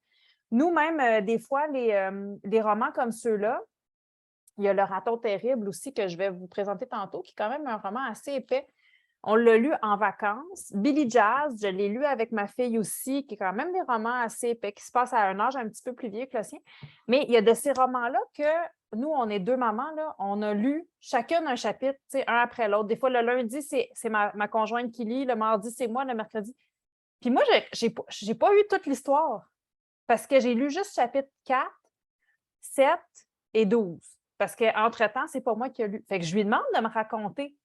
Nous-mêmes, des fois, les romans comme ceux-là, il y a Le Raton terrible aussi que je vais vous présenter tantôt, qui est quand même un roman assez épais. On l'a lu en vacances. Billy Jazz, je l'ai lu avec ma fille aussi, qui est quand même des romans assez épais, qui se passent à un âge un petit peu plus vieux que le sien. Mais il y a de ces romans-là que nous, on est 2 mamans, là, on a lu chacune un chapitre, un après l'autre. Des fois, le lundi, c'est ma conjointe qui lit, le mardi, c'est moi, le mercredi. Puis moi, je n'ai pas eu toute l'histoire parce que j'ai lu juste chapitre 4, 7 et 12. Parce qu'entre-temps, c'est pas moi qui ai lu. Fait que je lui demande de me raconter.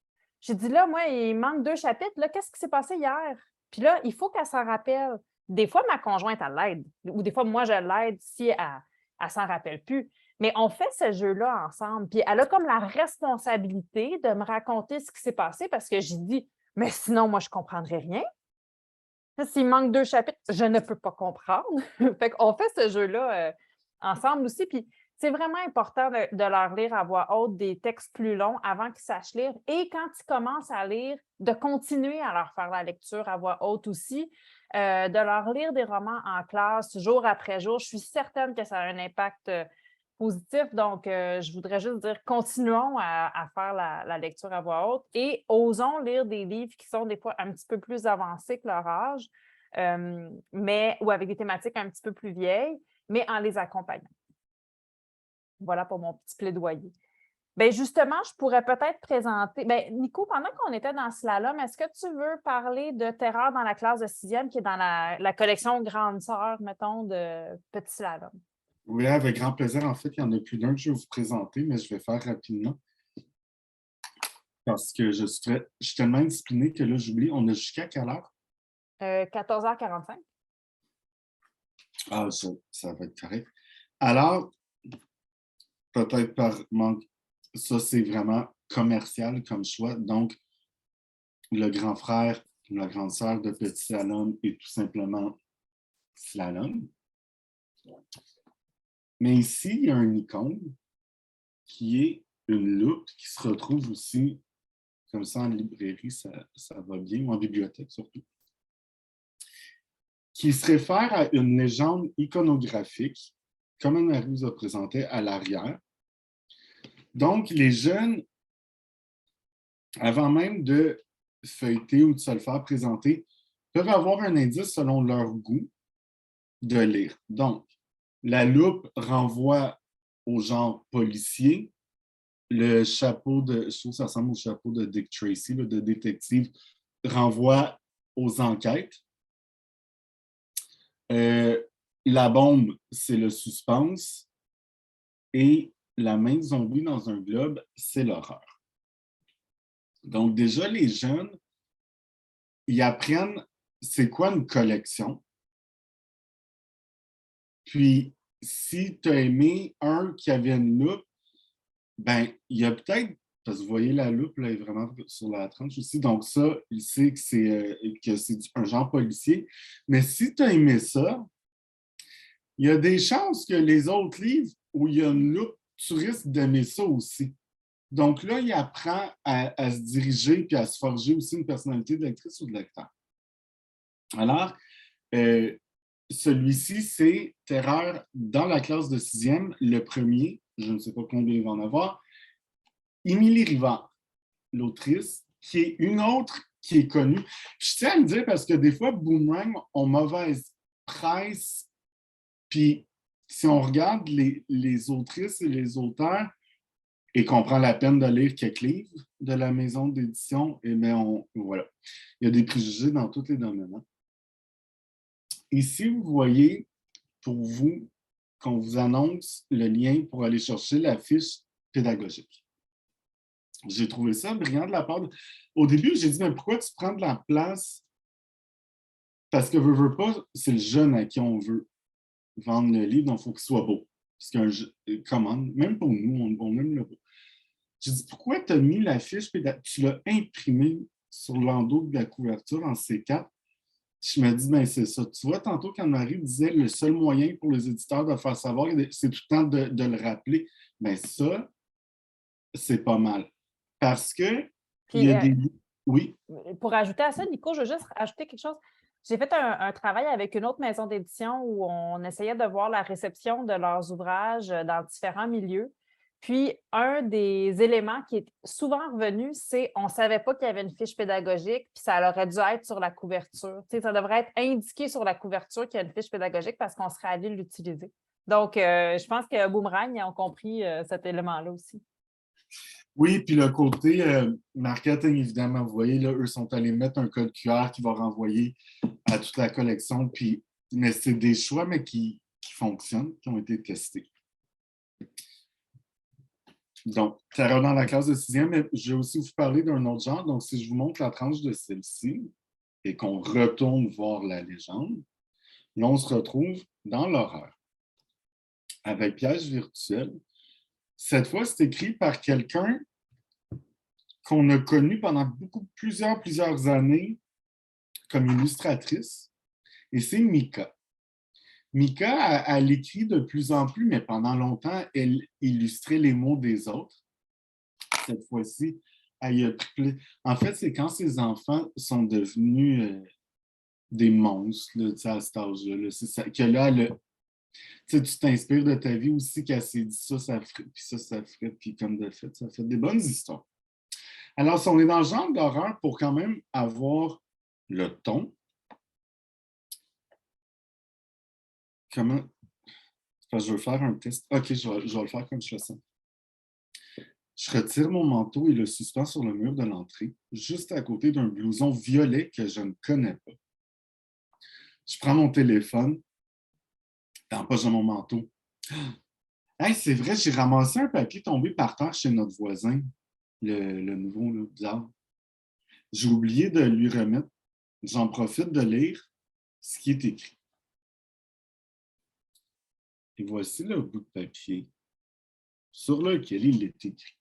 J'ai dit, là, moi, il manque 2 chapitres. Là, qu'est-ce qui s'est passé hier? Puis là, il faut qu'elle s'en rappelle. Des fois, ma conjointe, elle l'aide. Ou des fois, moi, je l'aide si elle ne s'en rappelle plus. Mais on fait ce jeu-là ensemble. Puis elle a comme la responsabilité de me raconter ce qui s'est passé parce que j'ai dit, mais sinon, moi, je ne comprendrais rien. S'il manque 2 chapitres, je ne peux pas comprendre. Fait qu'on fait ce jeu-là ensemble aussi. Puis c'est vraiment important de leur lire à voix haute des textes plus longs avant qu'ils sachent lire. Et quand ils commencent à lire, de continuer à leur faire la lecture à voix haute aussi, de leur lire des romans en classe jour après jour. Je suis certaine que ça a un impact positif. Donc, je voudrais juste dire, continuons à faire la lecture à voix haute et osons lire des livres qui sont des fois un petit peu plus avancés que leur âge, ou avec des thématiques un petit peu plus vieilles, mais en les accompagnant. Voilà pour mon petit plaidoyer. Bien, justement, je pourrais peut-être présenter. Bien, Nico, pendant qu'on était dans Slalom, est-ce que tu veux parler de Terreur dans la classe de 6e qui est dans la collection Grande Sœur, mettons, de Petit Slalom? Oui, avec grand plaisir. En fait, il y en a plus d'un que je vais vous présenter, mais je vais faire rapidement parce que je suis tellement discipliné que là, j'oublie. On a jusqu'à quelle heure? 14h45. Ah, ça va être correct. Alors, peut-être par manque, ça, c'est vraiment commercial comme choix. Donc, le grand frère ou la grande sœur de Petit Slalom est tout simplement Slalom. Mais ici, il y a un icône qui est une loupe qui se retrouve aussi, comme ça, en librairie, ça va bien, ou en bibliothèque surtout, qui se réfère à une légende iconographique, comme Anne-Marie vous a présenté à l'arrière. Donc, les jeunes, avant même de feuilleter ou de se le faire présenter, peuvent avoir un indice selon leur goût de lire. Donc, la loupe renvoie au genre policier. Le chapeau de, je trouve que ça ressemble au chapeau de Dick Tracy, là, de détective, renvoie aux enquêtes. La bombe, c'est le suspense. Et la main zombie dans un globe, c'est l'horreur. Donc, déjà, les jeunes, ils apprennent c'est quoi une collection. Puis, si tu as aimé un qui avait une loupe, ben, il y a peut-être, parce que vous voyez la loupe, là, est vraiment sur la tranche aussi, donc ça, il sait que c'est un genre policier. Mais si tu as aimé ça, il y a des chances que les autres livres où il y a une loupe, tu risques d'aimer ça aussi. Donc là, il apprend à se diriger puis à se forger aussi une personnalité de lectrice ou de lecteur. Alors, celui-ci, c'est Terreur dans la classe de 6e, le premier, je ne sais pas combien il va en avoir, Émilie Rivard, l'autrice, qui est une autre qui est connue. Je tiens à le dire parce que des fois, Boomerang ont mauvaise presse, puis si on regarde les autrices et les auteurs, et qu'on prend la peine de lire quelques livres de la maison d'édition, et bien, voilà. Il y a des préjugés dans tous les domaines. Hein? Ici, vous voyez, pour vous, qu'on vous annonce le lien pour aller chercher la fiche pédagogique. J'ai trouvé ça brillant de la part de... Au début, j'ai dit, mais pourquoi tu prends de la place? Parce que veux pas, c'est le jeune à qui on veut vendre le livre, donc il faut qu'il soit beau. Parce qu'un commande, même pour nous, on aime le beau. J'ai dit, pourquoi tu as mis la fiche, tu l'as imprimée sur l'endos de la couverture en C4? Je me dis, ben c'est ça. Tu vois, tantôt, quand Marie disait le seul moyen pour les éditeurs de faire savoir, c'est tout le temps de le rappeler. Ben ça, c'est pas mal. Parce que il y Puis, a des... Oui, pour ajouter à ça, Nico, je veux juste ajouter quelque chose. J'ai fait un travail avec une autre maison d'édition où on essayait de voir la réception de leurs ouvrages dans différents milieux. Puis, un des éléments qui est souvent revenu, c'est on ne savait pas qu'il y avait une fiche pédagogique, puis ça aurait dû être sur la couverture. Tu sais, ça devrait être indiqué sur la couverture qu'il y a une fiche pédagogique parce qu'on serait allé l'utiliser. Donc, je pense que Boomerang ont compris cet élément-là aussi. oui, puis le côté marketing, évidemment, vous voyez, là, eux sont allés mettre un code QR qui va renvoyer à toute la collection. Puis, mais c'est des choix, mais qui fonctionnent, qui ont été testés. Donc, Terreur dans la classe de sixième, mais je vais aussi vous parler d'un autre genre. Donc, si je vous montre la tranche de celle-ci et qu'on retourne voir la légende, là, on se retrouve dans l'horreur avec piège virtuel. Cette fois, c'est écrit par quelqu'un qu'on a connu pendant plusieurs années comme illustratrice, et c'est Mika. Mika, elle écrit de plus en plus, mais pendant longtemps, elle illustrait les mots des autres. Cette fois-ci, elle a pris... En fait, c'est quand ses enfants sont devenus des monstres là, à cet âge-là. Là, c'est ça, que là, tu t'inspires de ta vie aussi, qu'elle s'est dit ça, ça ferait, puis ça ferait, puis comme de fait, ça fait des bonnes histoires. Alors, si on est dans le genre d'horreur, pour quand même avoir le ton, comment... Enfin, je veux faire un test. OK, je vais le faire comme je le sens. Je retire mon manteau et le suspends sur le mur de l'entrée, juste à côté d'un blouson violet que je ne connais pas. Je prends mon téléphone dans la poche de mon manteau. Hey, c'est vrai, j'ai ramassé un papier tombé par terre chez notre voisin, le nouveau, là, bizarre. J'ai oublié de lui remettre. J'en profite de lire ce qui est écrit. Et voici le bout de papier sur lequel il est écrit.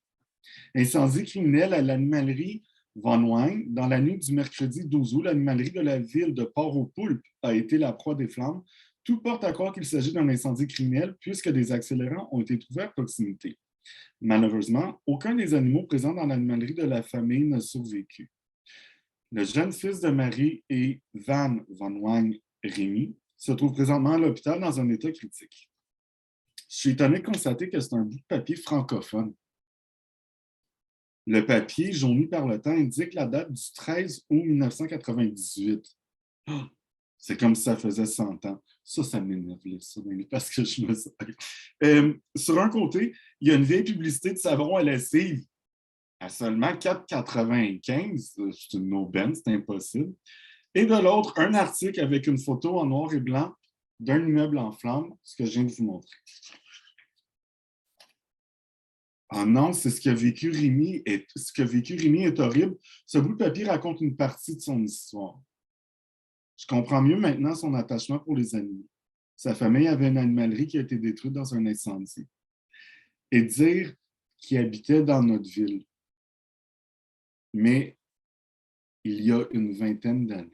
Incendie criminel à l'animalerie Von Wang. Dans la nuit du mercredi 12 août, l'animalerie de la ville de Port-au-Poulpe a été la proie des flammes. Tout porte à croire qu'il s'agit d'un incendie criminel puisque des accélérants ont été trouvés à proximité. Malheureusement, aucun des animaux présents dans l'animalerie de la famille n'a survécu. Le jeune fils de Marie et Van Von Wang, Rémi, se trouve présentement à l'hôpital dans un état critique. Je suis étonné de constater que c'est un bout de papier francophone. Le papier, jauni par le temps, indique la date du 13 août 1998. Oh, c'est comme si ça faisait 100 ans. Ça m'énerve, ça, parce que je me sens... sur un côté, il y a une vieille publicité de savon à lessive à seulement 4,95. C'est une aubaine, c'est impossible. Et de l'autre, un article avec une photo en noir et blanc d'un immeuble en flammes, ce que je viens de vous montrer. Ah non, c'est ce qu'a vécu Rémi. Ce qu'a vécu Rémi est horrible. Ce bout de papier raconte une partie de son histoire. Je comprends mieux maintenant son attachement pour les animaux. Sa famille avait une animalerie qui a été détruite dans un incendie. Et dire qu'il habitait dans notre ville. Mais il y a une vingtaine d'années.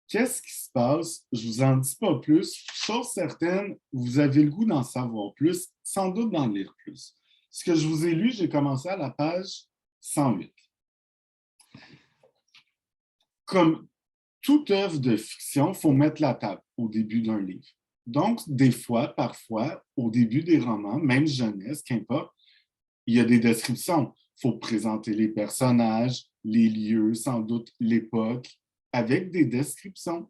Qu'est-ce qui se passe? Je ne vous en dis pas plus. Chose certaine, vous avez le goût d'en savoir plus, sans doute d'en lire plus. Ce que je vous ai lu, j'ai commencé à la page 108. Comme toute œuvre de fiction, il faut mettre la table au début d'un livre. Donc, des fois, parfois, au début des romans, même jeunesse, qu'importe, il y a des descriptions. Il faut présenter les personnages, les lieux, sans doute l'époque, avec des descriptions.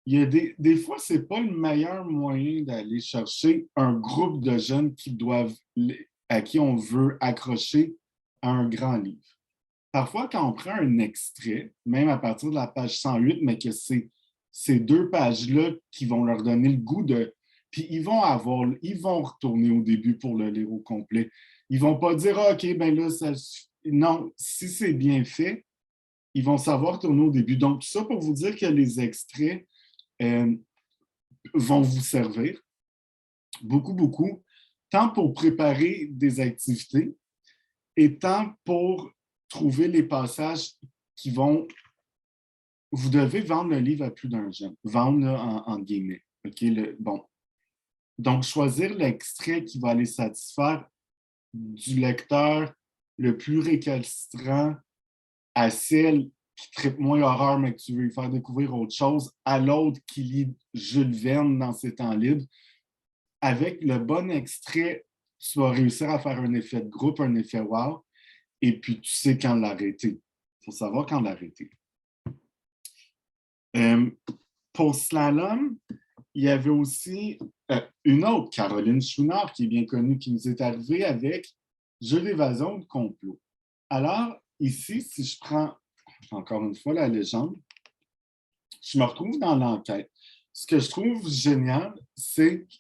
Il y a des fois, ce n'est pas le meilleur moyen d'aller chercher un groupe de jeunes à qui on veut accrocher un grand livre. Parfois, quand on prend un extrait, même à partir de la page 108, mais que c'est ces deux pages-là qui vont leur donner le goût de... Puis ils vont retourner au début pour le lire au complet. Ils ne vont pas dire ah, OK, ben là, ça... Non, si c'est bien fait, ils vont savoir tourner au début. Donc, tout ça pour vous dire que les extraits vont vous servir beaucoup, beaucoup. tant pour préparer des activités et tant pour trouver les passages qui vont... Vous devez vendre le livre à plus d'un jeune. Vendre en guillemets. Bon. Donc, choisir l'extrait qui va aller satisfaire du lecteur le plus récalcitrant à celle qui traite moins l'horreur, mais que tu veux lui faire découvrir autre chose, à l'autre qui lit Jules Verne dans ses temps libres. Avec le bon extrait, tu vas réussir à faire un effet de groupe, un effet wow, et puis tu sais quand l'arrêter. Il faut savoir quand l'arrêter. Pour Slalom, il y avait aussi une autre, Caroline Chouinard, qui est bien connue, qui nous est arrivée avec Jeu d'évasion de complot. Alors, ici, si je prends encore une fois la légende, je me retrouve dans l'enquête. Ce que je trouve génial, c'est que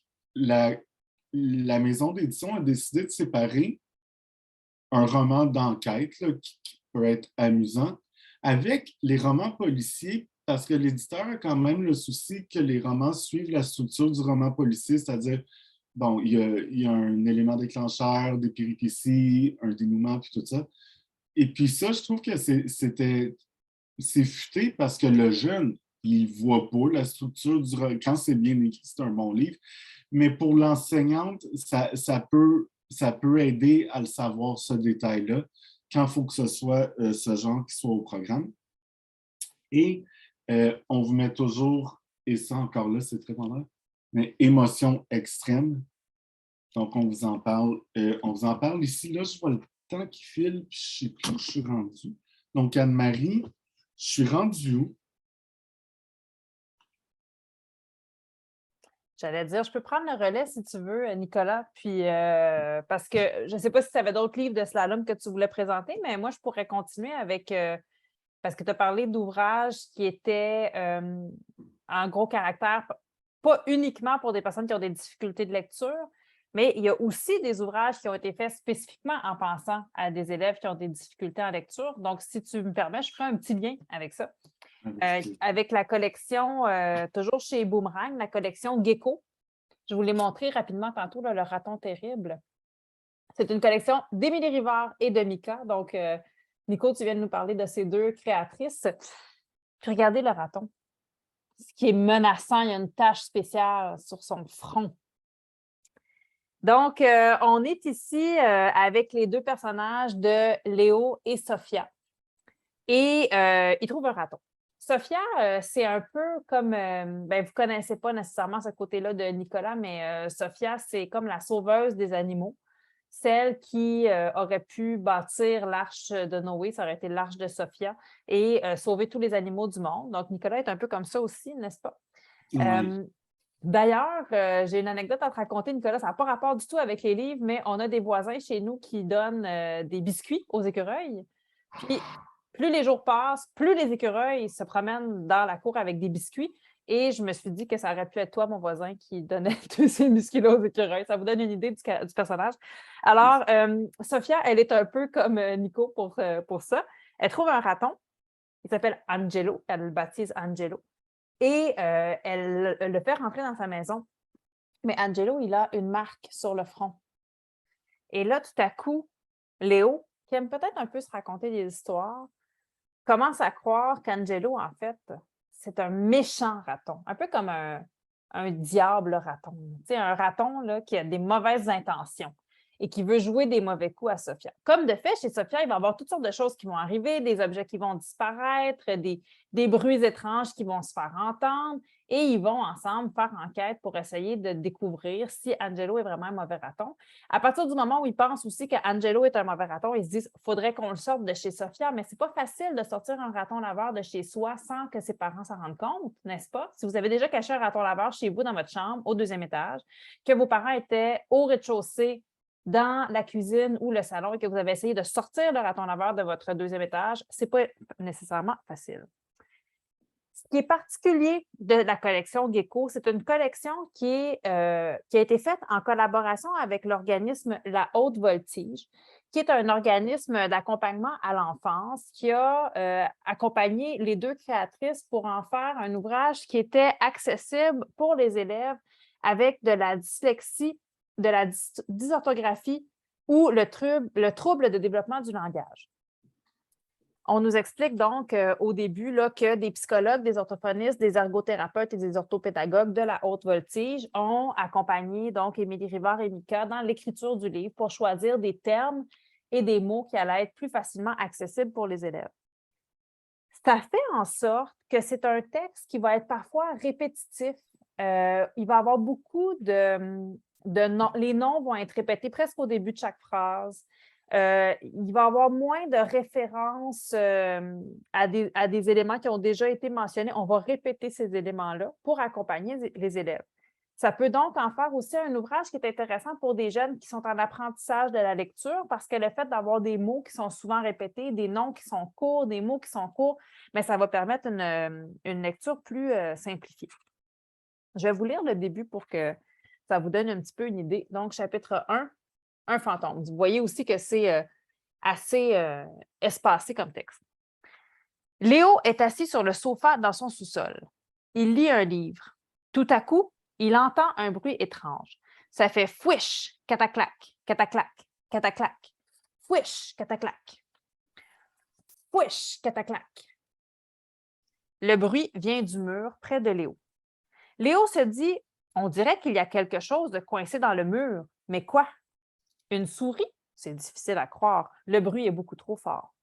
la maison d'édition a décidé de séparer un roman d'enquête qui peut être amusant avec les romans policiers, parce que l'éditeur a quand même le souci que les romans suivent la structure du roman policier, c'est-à-dire, bon, il y a un élément déclencheur, des péripéties, un dénouement, puis tout ça. Et puis ça, je trouve que c'est futé parce que le jeune, il ne voit pas la structure du roman. Quand c'est bien écrit, c'est un bon livre. Mais pour l'enseignante, ça peut aider à le savoir, ce détail-là, quand il faut que ce soit ce genre qui soit au programme. Et on vous met toujours, et ça encore là, c'est très tendance, mais émotion extrême. Donc, on vous en parle ici. Là, je vois le temps qui file, puis je ne sais plus où je suis rendu. Donc, Anne-Marie, je suis rendue où? J'allais dire, je peux prendre le relais si tu veux, Nicolas, puis parce que je ne sais pas si tu avais d'autres livres de slalom que tu voulais présenter, mais moi, je pourrais continuer avec, parce que tu as parlé d'ouvrages qui étaient en gros caractère, pas uniquement pour des personnes qui ont des difficultés de lecture, mais il y a aussi des ouvrages qui ont été faits spécifiquement en pensant à des élèves qui ont des difficultés en lecture. Donc, si tu me permets, je ferai un petit lien avec ça. Avec la collection, toujours chez Boomerang, la collection Gecko. Je vous l'ai montré rapidement tantôt, là, le raton terrible. C'est une collection d'Émilie Rivard et de Mika. Donc, Nico, tu viens de nous parler de ces deux créatrices. Puis regardez le raton. Ce qui est menaçant, il y a une tache spéciale sur son front. Donc, on est ici avec les deux personnages de Léo et Sophia. Et ils trouvent un raton. Sophia, c'est un peu comme, vous ne connaissez pas nécessairement ce côté-là de Nicolas, mais Sophia, c'est comme la sauveuse des animaux, celle qui aurait pu bâtir l'arche de Noé, ça aurait été l'arche de Sophia, et sauver tous les animaux du monde. Donc, Nicolas est un peu comme ça aussi, n'est-ce pas? Oui. D'ailleurs, j'ai une anecdote à te raconter, Nicolas, ça n'a pas rapport du tout avec les livres, mais on a des voisins chez nous qui donnent des biscuits aux écureuils. Puis, plus les jours passent, plus les écureuils se promènent dans la cour avec des biscuits. Et je me suis dit que ça aurait pu être toi, mon voisin, qui donnait tous ces biscuits-là aux écureuils. Ça vous donne une idée du personnage. Alors, Sophia, elle est un peu comme Nico pour ça. Elle trouve un raton. Il s'appelle Angelo. Elle le baptise Angelo. Et elle le fait rentrer dans sa maison. Mais Angelo, il a une marque sur le front. Et là, tout à coup, Léo, qui aime peut-être un peu se raconter des histoires, commence à croire qu'Angelo, en fait, c'est un méchant raton, un peu comme un diable raton. Tu sais, un raton là, qui a des mauvaises intentions et qui veut jouer des mauvais coups à Sophia. Comme de fait, chez Sophia, il va y avoir toutes sortes de choses qui vont arriver, des objets qui vont disparaître, des bruits étranges qui vont se faire entendre, et ils vont ensemble faire enquête pour essayer de découvrir si Angelo est vraiment un mauvais raton. À partir du moment où ils pensent aussi qu'Angelo est un mauvais raton, ils se disent qu'il faudrait qu'on le sorte de chez Sophia, mais ce n'est pas facile de sortir un raton laveur de chez soi sans que ses parents s'en rendent compte, n'est-ce pas? Si vous avez déjà caché un raton laveur chez vous dans votre chambre, au 2e étage, que vos parents étaient au rez-de-chaussée, dans la cuisine ou le salon, et que vous avez essayé de sortir le raton laveur de votre 2e étage, ce n'est pas nécessairement facile. Ce qui est particulier de la collection Gecko, c'est une collection qui a été faite en collaboration avec l'organisme La Haute Voltige, qui est un organisme d'accompagnement à l'enfance qui a accompagné les deux créatrices pour en faire un ouvrage qui était accessible pour les élèves avec de la dyslexie de la dysorthographie ou le trouble de développement du langage. On nous explique donc au début là, que des psychologues, des orthophonistes, des ergothérapeutes et des orthopédagogues de la haute voltige ont accompagné donc Émilie Rivard et Mika dans l'écriture du livre pour choisir des termes et des mots qui allaient être plus facilement accessibles pour les élèves. Ça fait en sorte que c'est un texte qui va être parfois répétitif. Il va y avoir beaucoup de noms. Les noms vont être répétés presque au début de chaque phrase. Il va y avoir moins de références à des éléments qui ont déjà été mentionnés. On va répéter ces éléments-là pour accompagner les élèves. Ça peut donc en faire aussi un ouvrage qui est intéressant pour des jeunes qui sont en apprentissage de la lecture parce que le fait d'avoir des mots qui sont souvent répétés, des noms qui sont courts, des mots qui sont courts, mais ça va permettre une lecture plus simplifiée. Je vais vous lire le début pour que ça vous donne un petit peu une idée. Donc, chapitre 1, un fantôme. Vous voyez aussi que c'est assez espacé comme texte. Léo est assis sur le sofa dans son sous-sol. Il lit un livre. Tout à coup, il entend un bruit étrange. Ça fait fouiche, cataclac, cataclac, cataclac, fouiche, cataclac, fouiche, cataclac. Le bruit vient du mur près de Léo. Léo se dit, on dirait qu'il y a quelque chose de coincé dans le mur. Mais quoi? Une souris? C'est difficile à croire. Le bruit est beaucoup trop fort.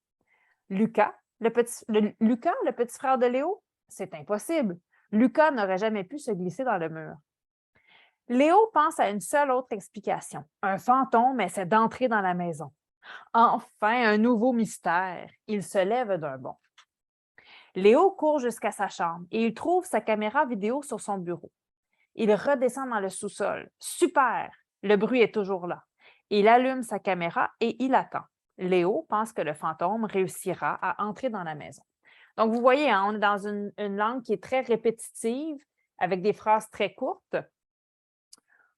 Lucas, le petit frère de Léo? C'est impossible. Lucas n'aurait jamais pu se glisser dans le mur. Léo pense à une seule autre explication. Un fantôme essaie d'entrer dans la maison. Enfin, un nouveau mystère. Il se lève d'un bond. Léo court jusqu'à sa chambre et il trouve sa caméra vidéo sur son bureau. Il redescend dans le sous-sol. Super! Le bruit est toujours là. Il allume sa caméra et il attend. Léo pense que le fantôme réussira à entrer dans la maison. Donc, vous voyez, hein, on est dans une langue qui est très répétitive, avec des phrases très courtes.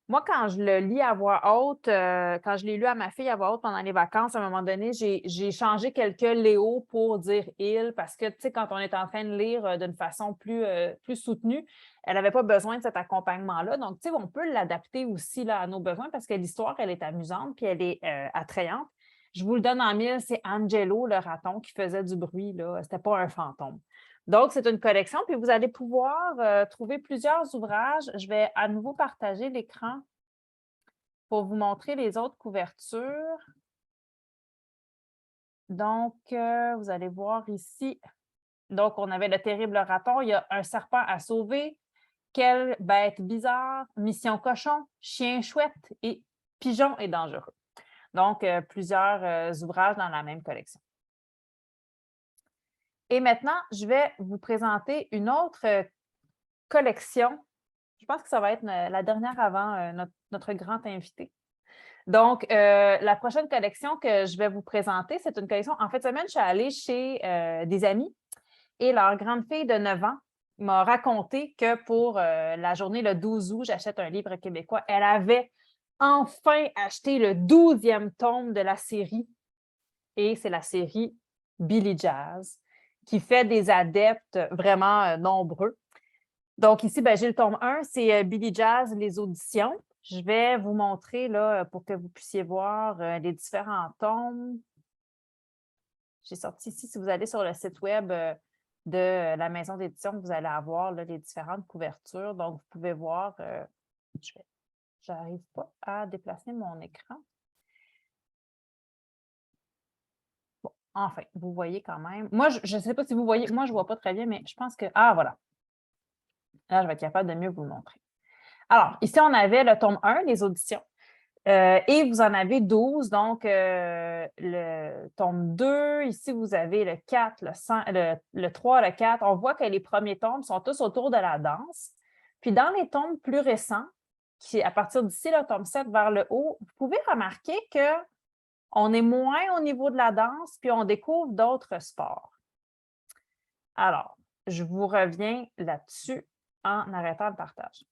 Moi, quand je le lis à voix haute, quand je l'ai lu à ma fille à voix haute pendant les vacances, à un moment donné, j'ai changé quelques Léo pour dire il, parce que, tu sais, quand on est en train de lire d'une façon plus soutenue, elle n'avait pas besoin de cet accompagnement-là. Donc, tu sais, on peut l'adapter aussi là, à nos besoins parce que l'histoire, elle est amusante puis elle est attrayante. Je vous le donne en mille, c'est Angelo, le raton, qui faisait du bruit, là. C'était pas un fantôme. Donc, c'est une collection, puis vous allez pouvoir trouver plusieurs ouvrages. Je vais à nouveau partager l'écran pour vous montrer les autres couvertures. Donc, vous allez voir ici. Donc, on avait le terrible raton. Il y a un serpent à sauver. Quelle bête bizarre. Mission cochon. Chien chouette et pigeon est dangereux. Donc, plusieurs ouvrages dans la même collection. Et maintenant, je vais vous présenter une autre collection. Je pense que ça va être la dernière avant notre grand invité. Donc, la prochaine collection que je vais vous présenter, c'est une collection. En fin de semaine, je suis allée chez des amis et leur grande fille de 9 ans m'a raconté que pour la journée le 12 août, j'achète un livre québécois. Elle avait enfin acheté le 12e tome de la série et c'est la série Billy Jazz qui fait des adeptes vraiment nombreux. Donc ici, j'ai le tome 1, c'est Billy Jazz, les auditions. Je vais vous montrer là, pour que vous puissiez voir les différents tomes. J'ai sorti ici, si vous allez sur le site web de la maison d'édition, vous allez avoir là, les différentes couvertures. Donc, vous pouvez voir, je n'arrive pas à déplacer mon écran. Bon, enfin, vous voyez quand même. Moi, je ne sais pas si vous voyez, moi, je ne vois pas très bien, mais je pense que... Ah, voilà. Là, je vais être capable de mieux vous le montrer. Alors, ici, on avait le tome 1, les auditions. Et vous en avez 12, donc le tome 2, ici vous avez le 4, le 3, le 4. On voit que les premiers tomes sont tous autour de la danse. Puis dans les tomes plus récents, qui à partir d'ici, le tome 7 vers le haut, vous pouvez remarquer qu'on est moins au niveau de la danse, puis on découvre d'autres sports. Alors, je vous reviens là-dessus en arrêtant le partage.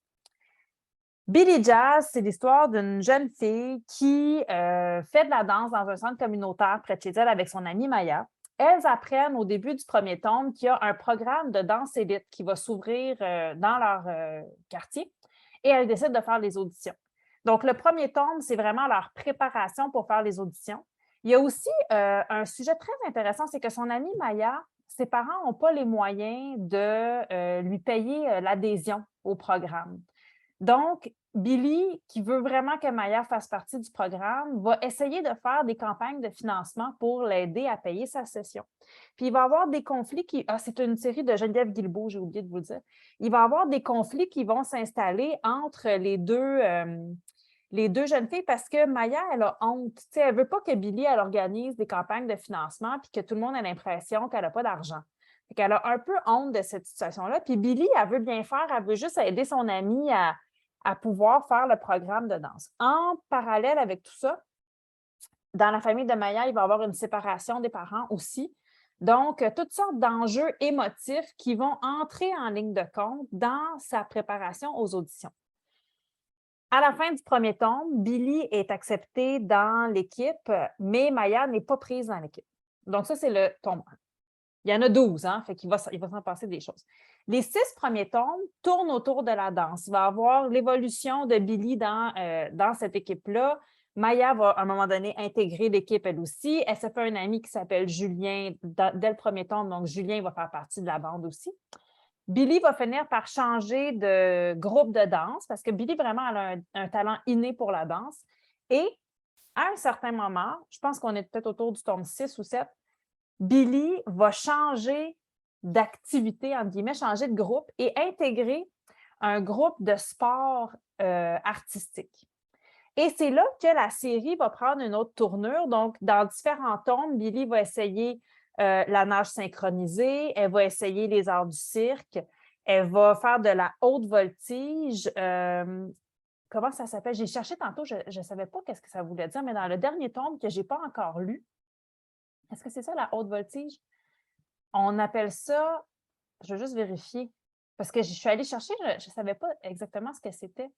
Billy Jazz, c'est l'histoire d'une jeune fille qui fait de la danse dans un centre communautaire près de chez elle avec son amie Maya. Elles apprennent au début du premier tome qu'il y a un programme de danse élite qui va s'ouvrir dans leur quartier et elles décident de faire les auditions. Donc, le premier tome, c'est vraiment leur préparation pour faire les auditions. Il y a aussi un sujet très intéressant, c'est que son amie Maya, ses parents n'ont pas les moyens de lui payer l'adhésion au programme. Donc, Billy, qui veut vraiment que Maya fasse partie du programme, va essayer de faire des campagnes de financement pour l'aider à payer sa session. Puis, il va y avoir des conflits qui... Ah, c'est une série de Geneviève Guilbeault, j'ai oublié de vous le dire. Il va y avoir des conflits qui vont s'installer entre les deux jeunes filles parce que Maya, elle a honte. T'sais, elle ne veut pas que Billy, elle organise des campagnes de financement puis que tout le monde ait l'impression qu'elle n'a pas d'argent. Elle a un peu honte de cette situation-là. Puis Billy, elle veut bien faire, elle veut juste aider son amie à pouvoir faire le programme de danse. En parallèle avec tout ça, dans la famille de Maya, il va y avoir une séparation des parents aussi. Donc, toutes sortes d'enjeux émotifs qui vont entrer en ligne de compte dans sa préparation aux auditions. À la fin du premier tome, Billy est accepté dans l'équipe, mais Maya n'est pas prise dans l'équipe. Donc, ça, c'est le tome 1. Il y en a 12, hein? Fait qu'il va s'en passer des choses. Les 6 premiers tomes tournent autour de la danse. Il va y avoir l'évolution de Billy dans cette équipe-là. Maya va, à un moment donné, intégrer l'équipe elle aussi. Elle se fait un ami qui s'appelle Julien dès le premier tome, donc Julien va faire partie de la bande aussi. Billy va finir par changer de groupe de danse parce que Billy, vraiment, elle a un talent inné pour la danse. Et à un certain moment, je pense qu'on est peut-être autour du tome 6 ou 7, Billy va changer d'activité, entre guillemets, changer de groupe et intégrer un groupe de sport artistique. Et c'est là que la série va prendre une autre tournure. Donc, dans différents tomes, Billy va essayer la nage synchronisée, elle va essayer les arts du cirque, elle va faire de la haute voltige. Comment ça s'appelle? J'ai cherché tantôt, je ne savais pas qu'est-ce que ça voulait dire, mais dans le dernier tome que je n'ai pas encore lu, est-ce que c'est ça, la haute voltige? On appelle ça, je veux juste vérifier, parce que je suis allée chercher, je ne savais pas exactement ce que c'était.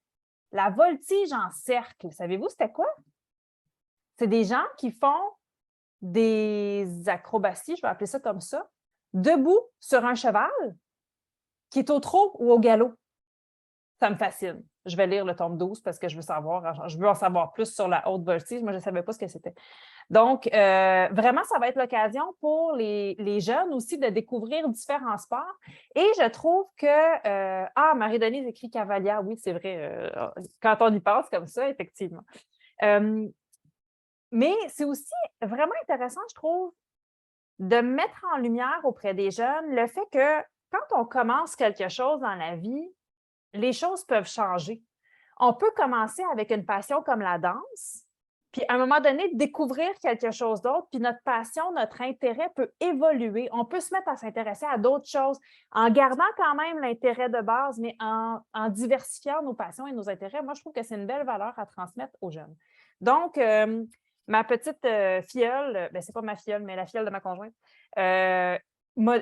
La voltige en cercle, savez-vous c'était quoi? C'est des gens qui font des acrobaties, je vais appeler ça comme ça, debout sur un cheval qui est au trot ou au galop. Ça me fascine. Je vais lire le tome 12 parce que je veux en savoir plus sur la haute voltige. Moi, je ne savais pas ce que c'était. Donc, vraiment, ça va être l'occasion pour les jeunes aussi de découvrir différents sports. Et je trouve que... Marie-Denise écrit Cavalia. Oui, c'est vrai. Quand on y pense comme ça, effectivement. Mais c'est aussi vraiment intéressant, je trouve, de mettre en lumière auprès des jeunes le fait que quand on commence quelque chose dans la vie, les choses peuvent changer. On peut commencer avec une passion comme la danse, puis à un moment donné, découvrir quelque chose d'autre, puis notre passion, notre intérêt peut évoluer. On peut se mettre à s'intéresser à d'autres choses en gardant quand même l'intérêt de base, mais en diversifiant nos passions et nos intérêts. Moi, je trouve que c'est une belle valeur à transmettre aux jeunes. Donc, ma petite filleule, c'est pas ma filleule, mais la filleule de ma conjointe,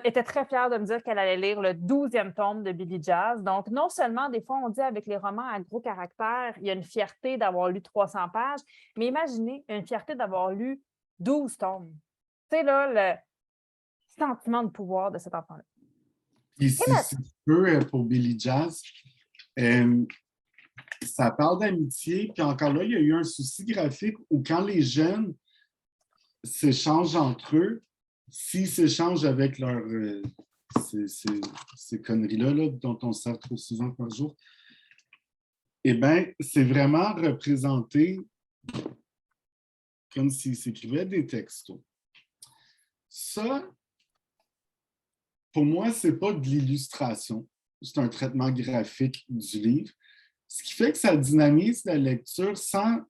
était très fière de me dire qu'elle allait lire le 12e tome de Billy Jazz. Donc, non seulement, des fois, on dit avec les romans à gros caractères, il y a une fierté d'avoir lu 300 pages, mais imaginez une fierté d'avoir lu 12 tomes. Tu sais, là, le sentiment de pouvoir de cet enfant-là. Puis, si tu peux, pour Billy Jazz, ça parle d'amitié, puis encore là, il y a eu un souci graphique où quand les jeunes s'échangent entre eux, s'ils s'échangent avec ces conneries-là là, dont on sert trop souvent par jour, eh bien, c'est vraiment représenté comme s'ils s'écrivaient des textos. Ça, pour moi, ce n'est pas de l'illustration, c'est un traitement graphique du livre, ce qui fait que ça dynamise la lecture sans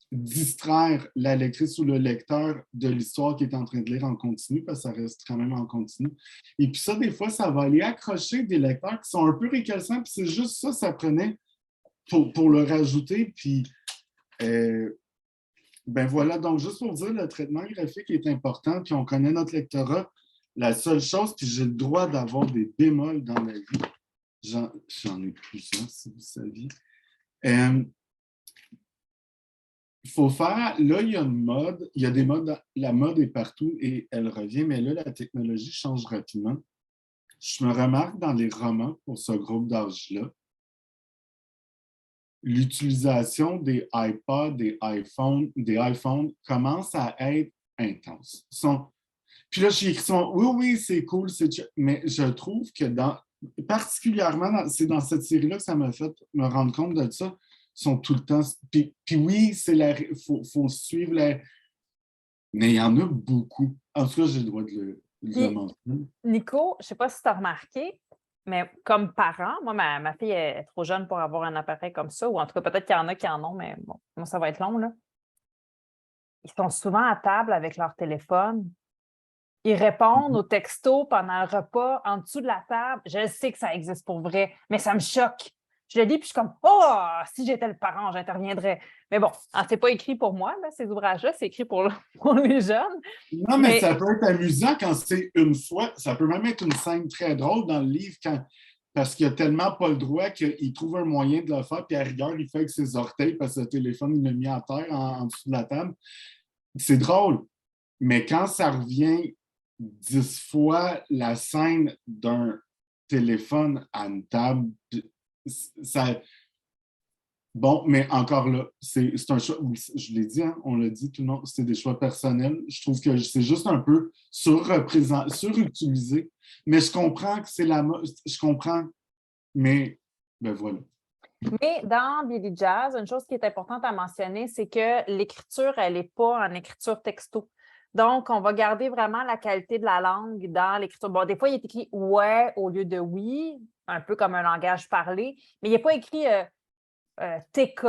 distraire la lectrice ou le lecteur de l'histoire qu'il est en train de lire en continu, parce que ça reste quand même en continu. Et puis ça, des fois, ça va aller accrocher des lecteurs qui sont un peu récalcitrants, puis c'est juste ça, ça prenait pour le rajouter. Puis, voilà, donc juste pour dire, le traitement graphique est important, puis on connaît notre lectorat. La seule chose, puis j'ai le droit d'avoir des bémols dans la vie, j'en ai plusieurs, si vous saviez. Il faut faire, là, il y a une mode, il y a des modes, la mode est partout et elle revient, mais là, la technologie change rapidement. Je me remarque dans les romans pour ce groupe d'âge-là, l'utilisation des iPods, des iPhones commence à être intense. Puis là, j'ai écrit oui, oui, c'est cool, mais je trouve que particulièrement, c'est dans cette série-là que ça m'a fait me rendre compte de ça, ils sont tout le temps. Puis oui, faut suivre mais il y en a beaucoup. En tout cas, j'ai le droit de le mentionner. Nico, je ne sais pas si tu as remarqué, mais comme parent, moi, ma fille est trop jeune pour avoir un appareil comme ça, ou en tout cas, peut-être qu'il y en a qui en ont, mais bon, moi, ça va être long, là. Ils sont souvent à table avec leur téléphone. Ils répondent aux textos pendant le repas en dessous de la table. Je sais que ça existe pour vrai, mais ça me choque. Je le dis, puis je suis comme, oh, si j'étais le parent, j'interviendrais. Mais bon, c'est pas écrit pour moi, là, ces ouvrages-là, c'est écrit pour les jeunes. Non, mais ça peut être amusant quand c'est une fois. Ça peut même être une scène très drôle dans le livre parce qu'il n'a tellement pas le droit qu'il trouve un moyen de le faire, puis à rigueur, il fait avec ses orteils parce que le téléphone, il l'a mis à terre en dessous de la table. C'est drôle. Mais quand ça revient 10 fois la scène d'un téléphone à une table, ça. Bon, mais encore là, c'est un choix, je l'ai dit, hein, on l'a dit, tout le monde, c'est des choix personnels. Je trouve que c'est juste un peu surutilisé. Mais je comprends que c'est la mode, je comprends, mais ben voilà. Mais dans Billy Jazz, une chose qui est importante à mentionner, c'est que l'écriture, elle n'est pas en écriture texto. Donc, on va garder vraiment la qualité de la langue dans l'écriture. Bon, des fois, il est écrit « ouais » au lieu de « oui », un peu comme un langage parlé, mais il n'est pas écrit TK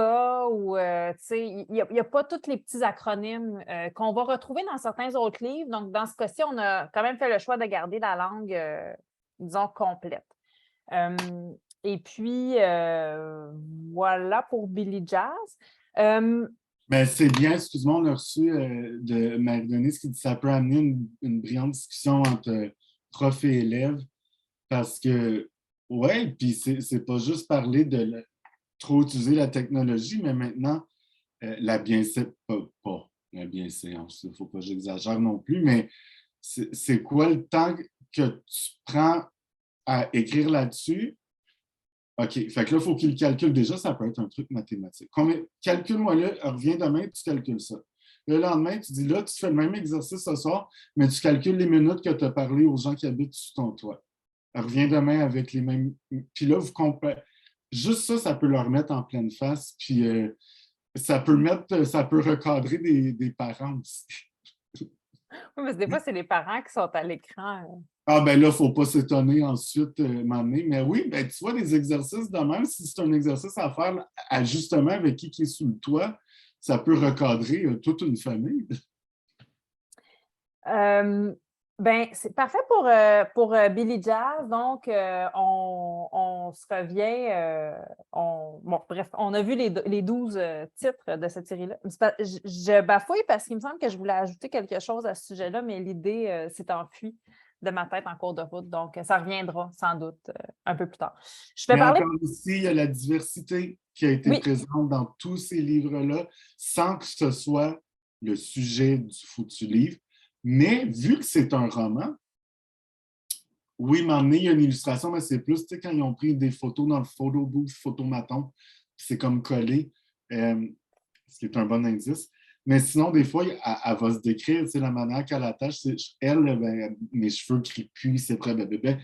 ou, tu sais, il n'y a pas tous les petits acronymes qu'on va retrouver dans certains autres livres. Donc, dans ce cas-ci, on a quand même fait le choix de garder la langue, disons, complète. Et puis, voilà pour Billy Jazz. Mais c'est bien, excuse-moi, on a reçu de Marie-Denise qui dit que ça peut amener une brillante discussion entre prof et élève parce que, ouais, puis c'est pas juste parler de trop utiliser la technologie, mais maintenant, la bienséance, pas la bienséance, il ne faut pas que j'exagère non plus, mais c'est quoi le temps que tu prends à écrire là-dessus? OK, fait que là, il faut qu'il calcule. Déjà, ça peut être un truc mathématique. Calcule-moi là, reviens demain, tu calcules ça. Le lendemain, tu dis là, tu fais le même exercice ce soir, mais tu calcules les minutes que tu as parlé aux gens qui habitent sur ton toit. Reviens demain avec les mêmes. Puis là, vous comparez. Juste ça, ça peut leur mettre en pleine face. Puis ça peut recadrer des parents aussi. Oui, parce que des fois, c'est les parents qui sont à l'écran. Ah ben là, il ne faut pas s'étonner ensuite m'amener. Mais oui, ben, tu vois, des exercices de même, si c'est un exercice à faire justement avec qui est sous le toit, ça peut recadrer toute une famille. Ben, c'est parfait pour Billy Jazz. Donc, on se revient. Bon, bref, on a vu les 12 titres de cette série-là. Je bafouille parce qu'il me semble que je voulais ajouter quelque chose à ce sujet-là, mais l'idée s'est enfuie de ma tête en cours de route. Donc, ça reviendra sans doute un peu plus tard. Je vais Mais parler. encore ici, il y a la diversité qui a été présente dans tous ces livres-là, sans que ce soit le sujet du foutu livre. Mais vu que c'est un roman, oui, m'emmener, il y a une illustration, mais c'est plus, tu sais, quand ils ont pris des photos dans le photo booth, photomaton, c'est comme collé, ce qui est un bon indice. Mais sinon, des fois, elle va se décrire, tu sais, la manière qu'elle attache, elle, ben, mes cheveux crépus, c'est près, bébé.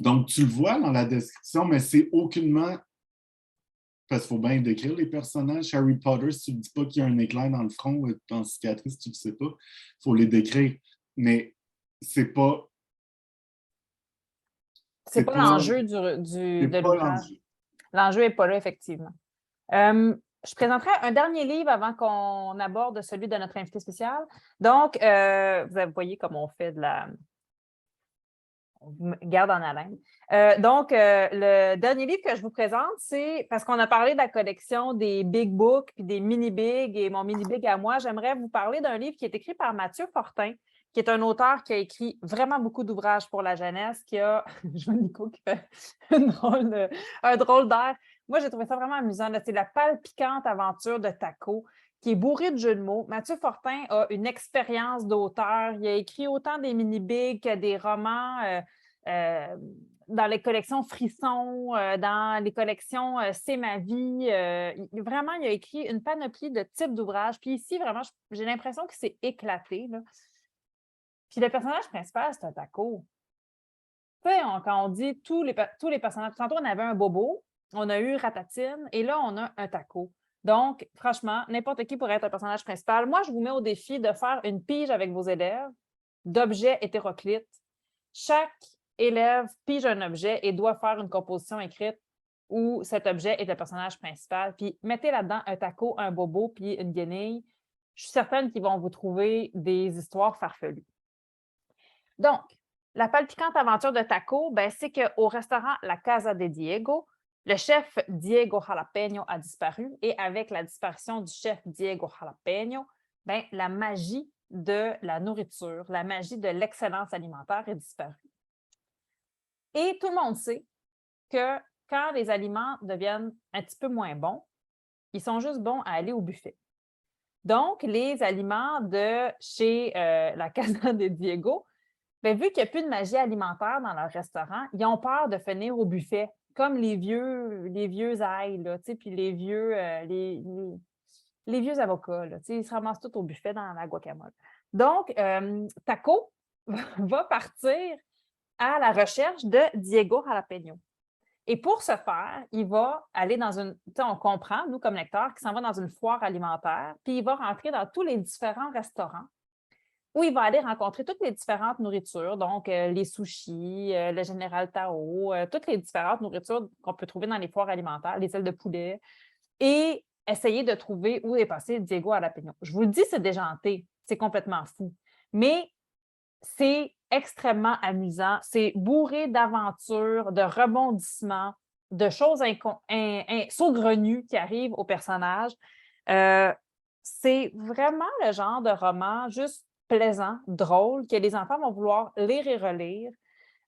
Donc, tu le vois dans la description, mais c'est aucunement. Parce qu'il faut bien décrire les personnages. Harry Potter, si tu ne dis pas qu'il y a un éclair dans le front, en cicatrice, tu ne le sais pas. Il faut les décrire. Mais c'est pas. C'est pas l'enjeu de l'ouvrage. L'enjeu n'est pas là, effectivement. Je présenterai un dernier livre avant qu'on aborde celui de notre invité spécial. Donc, vous voyez comme on fait de la. On garde en haleine. Donc, le dernier livre que je vous présente, c'est parce qu'on a parlé de la collection des Big Books puis des Mini Big et mon Mini Big à moi, j'aimerais vous parler d'un livre qui est écrit par Mathieu Fortin, qui est un auteur qui a écrit vraiment beaucoup d'ouvrages pour la jeunesse, qui a, je vois Nico qui fait un drôle d'air. Moi, j'ai trouvé ça vraiment amusant. C'est la palpitante aventure de Taco, qui est bourré de jeux de mots. Mathieu Fortin a une expérience d'auteur. Il a écrit autant des mini-bigs que des romans dans les collections Frissons, dans les collections C'est ma vie. Vraiment, il a écrit une panoplie de types d'ouvrages. Puis ici, vraiment, j'ai l'impression que c'est éclaté, là. Puis le personnage principal, c'est un taco. Tu sais, quand on dit tous les personnages, tantôt on avait un bobo, on a eu Ratatine, et là, on a un taco. Donc, franchement, n'importe qui pourrait être un personnage principal. Moi, je vous mets au défi de faire une pige avec vos élèves d'objets hétéroclites. Chaque élève pige un objet et doit faire une composition écrite où cet objet est le personnage principal. Puis mettez là-dedans un taco, un bobo, puis une guenille. Je suis certaine qu'ils vont vous trouver des histoires farfelues. Donc, la palpitante aventure de taco, ben, c'est qu'au restaurant La Casa de Diego, le chef Diego Jalapeno a disparu et avec la disparition du chef Diego Jalapeno, ben, la magie de la nourriture, la magie de l'excellence alimentaire est disparue. Et tout le monde sait que quand les aliments deviennent un petit peu moins bons, ils sont juste bons à aller au buffet. Donc, les aliments de chez la Casa de Diego, bien, vu qu'il n'y a plus de magie alimentaire dans leur restaurant, ils ont peur de finir au buffet, comme les vieux ails, là, puis les vieux avocats. Là, ils se ramassent tous au buffet dans la guacamole. Donc, Taco va partir à la recherche de Diego Jalapeno. Et pour ce faire, il va aller dans une... On comprend, nous, comme lecteurs, qu'il s'en va dans une foire alimentaire, puis il va rentrer dans tous les différents restaurants où il va aller rencontrer toutes les différentes nourritures, donc les sushis, le Général Tao, toutes les différentes nourritures qu'on peut trouver dans les foires alimentaires, les ailes de poulet, et essayer de trouver où est passé Diego Jalapeno. Je vous le dis, c'est déjanté, c'est complètement fou, mais c'est extrêmement amusant, c'est bourré d'aventures, de rebondissements, de choses saugrenues qui arrivent aux personnages. C'est vraiment le genre de roman juste plaisant, drôle, que les enfants vont vouloir lire et relire.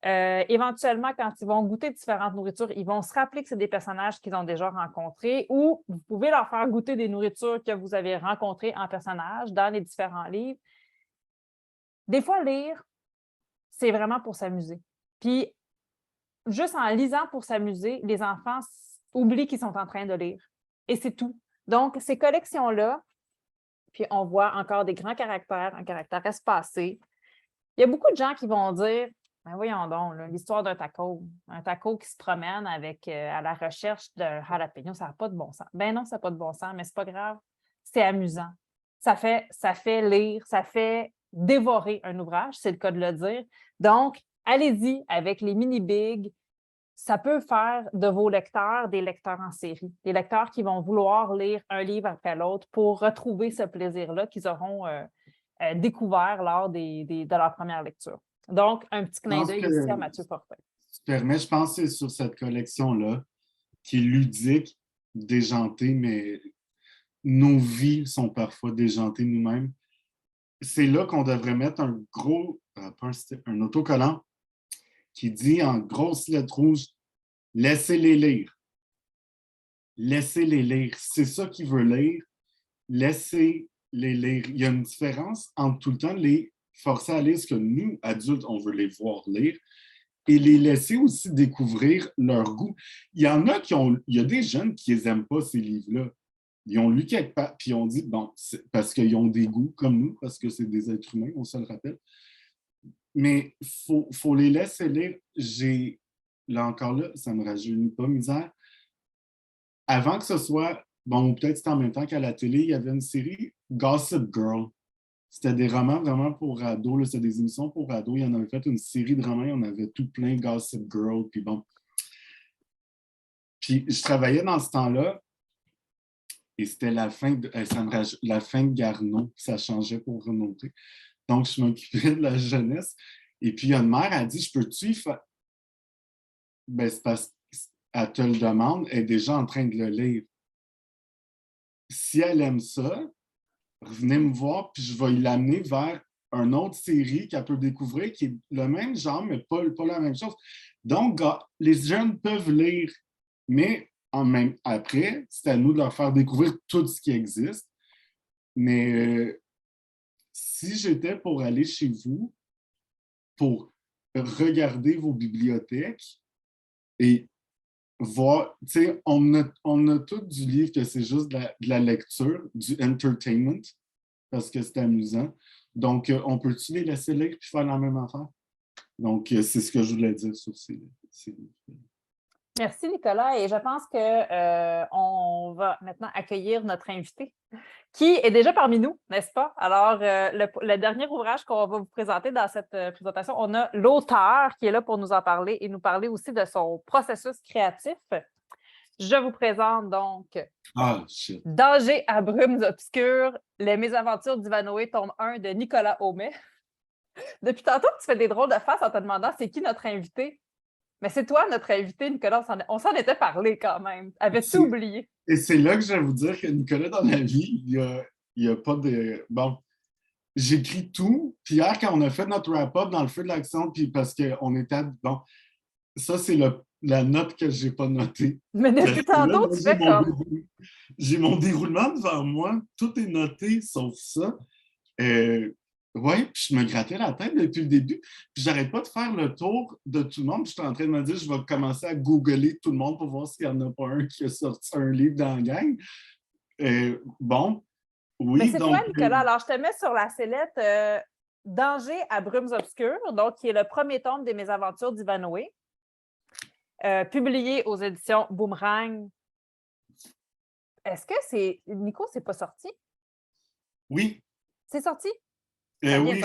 Éventuellement, quand ils vont goûter différentes nourritures, ils vont se rappeler que c'est des personnages qu'ils ont déjà rencontrés ou vous pouvez leur faire goûter des nourritures que vous avez rencontrées en personnage dans les différents livres. Des fois, lire, c'est vraiment pour s'amuser. Puis, juste en lisant pour s'amuser, les enfants oublient qu'ils sont en train de lire. Et c'est tout. Donc, ces collections-là, puis on voit encore des grands caractères, un caractère espacé. Il y a beaucoup de gens qui vont dire, ben voyons donc, l'histoire d'un taco qui se promène avec, à la recherche d'un jalapeno, ça n'a pas de bon sens. Ben non, ça n'a pas de bon sens, mais c'est pas grave, c'est amusant. Ça fait lire, ça fait dévorer un ouvrage, c'est le cas de le dire. Donc, allez-y avec les mini-bigs. Ça peut faire de vos lecteurs des lecteurs en série, des lecteurs qui vont vouloir lire un livre après l'autre pour retrouver ce plaisir-là qu'ils auront découvert lors de leur première lecture. Donc, un petit clin d'œil ici à Mathieu Fortin. Tu permets, je pense que c'est sur cette collection-là qui est ludique, déjantée, mais nos vies sont parfois déjantées nous-mêmes. C'est là qu'on devrait mettre un gros, un autocollant qui dit en grosses lettres rouges « Laissez-les lire ». Laissez-les lire. C'est ça qu'il veut lire. Laissez-les lire. Il y a une différence entre tout le temps les forcer à lire ce que nous, adultes, on veut les voir lire et les laisser aussi découvrir leur goût. Il y en a il y a des jeunes qui n'aiment pas ces livres-là. Ils ont lu quelque part, puis ils ont dit, bon, c'est parce qu'ils ont des goûts comme nous, parce que c'est des êtres humains, on se le rappelle. Mais il faut les laisser lire. Là encore, là, ça ne me rajeunit pas, misère. Avant que ce soit, bon, peut-être c'était en même temps qu'à la télé, il y avait une série Gossip Girl. C'était des romans vraiment pour ados, c'était des émissions pour ados. Il y en avait fait une série de romans, il y en avait tout plein, Gossip Girl, puis bon. Puis je travaillais dans ce temps-là, et c'était la fin de Garneau, ça changeait pour remonter. Donc, je m'occupais de la jeunesse. Et puis, une mère a dit, je peux-tu faire... Ben, c'est parce qu'elle te le demande, elle est déjà en train de le lire. Si elle aime ça, revenez me voir, puis je vais l'amener vers une autre série qu'elle peut découvrir, qui est le même genre, mais pas la même chose. Donc, les jeunes peuvent lire, mais après, c'est à nous de leur faire découvrir tout ce qui existe. Mais si j'étais pour aller chez vous, pour regarder vos bibliothèques, et voir, tu sais, on a tout du livre que c'est juste de la lecture, du entertainment, parce que c'est amusant. Donc, on peut-tu les laisser lire puis faire la même affaire? Donc, c'est ce que je voulais dire sur ces livres. Merci, Nicolas. Et je pense qu'on va maintenant accueillir notre invité, qui est déjà parmi nous, n'est-ce pas? Alors, le dernier ouvrage qu'on va vous présenter dans cette présentation, on a l'auteur qui est là pour nous en parler et nous parler aussi de son processus créatif. Je vous présente donc Ah, shit. Danger à brumes obscures, Les mésaventures d'Ivanoé, tome 1 de Nicolas Aumet. Depuis tantôt, tu fais des drôles de faces en te demandant c'est qui notre invité. Mais c'est toi notre invité, Nicolas. On s'en était parlé quand même. Avais-tu oublié? Et c'est là que je vais vous dire que Nicolas, dans la vie, il y a pas de... Bon, j'écris tout. Puis hier, quand on a fait notre wrap-up dans le feu de l'action, puis parce qu'on était... Bon, ça, c'est la note que je n'ai pas notée. Mais depuis tantôt, tu fais comme... J'ai mon déroulement devant moi. Tout est noté, sauf ça. Oui, puis je me grattais la tête depuis le début. Puis j'arrête pas de faire le tour de tout le monde. Puis j'étais en train de me dire, je vais commencer à googler tout le monde pour voir s'il n'y en a pas un qui a sorti un livre dans la gang. Bon, oui. Mais c'est toi, Nicolas. Alors, je te mets sur la sellette Danger à brumes obscures, donc qui est le premier tome des mésaventures d'Ivanoé, publié aux éditions Boomerang. Est-ce que c'est... Nico, c'est pas sorti? Oui. C'est sorti? Oui,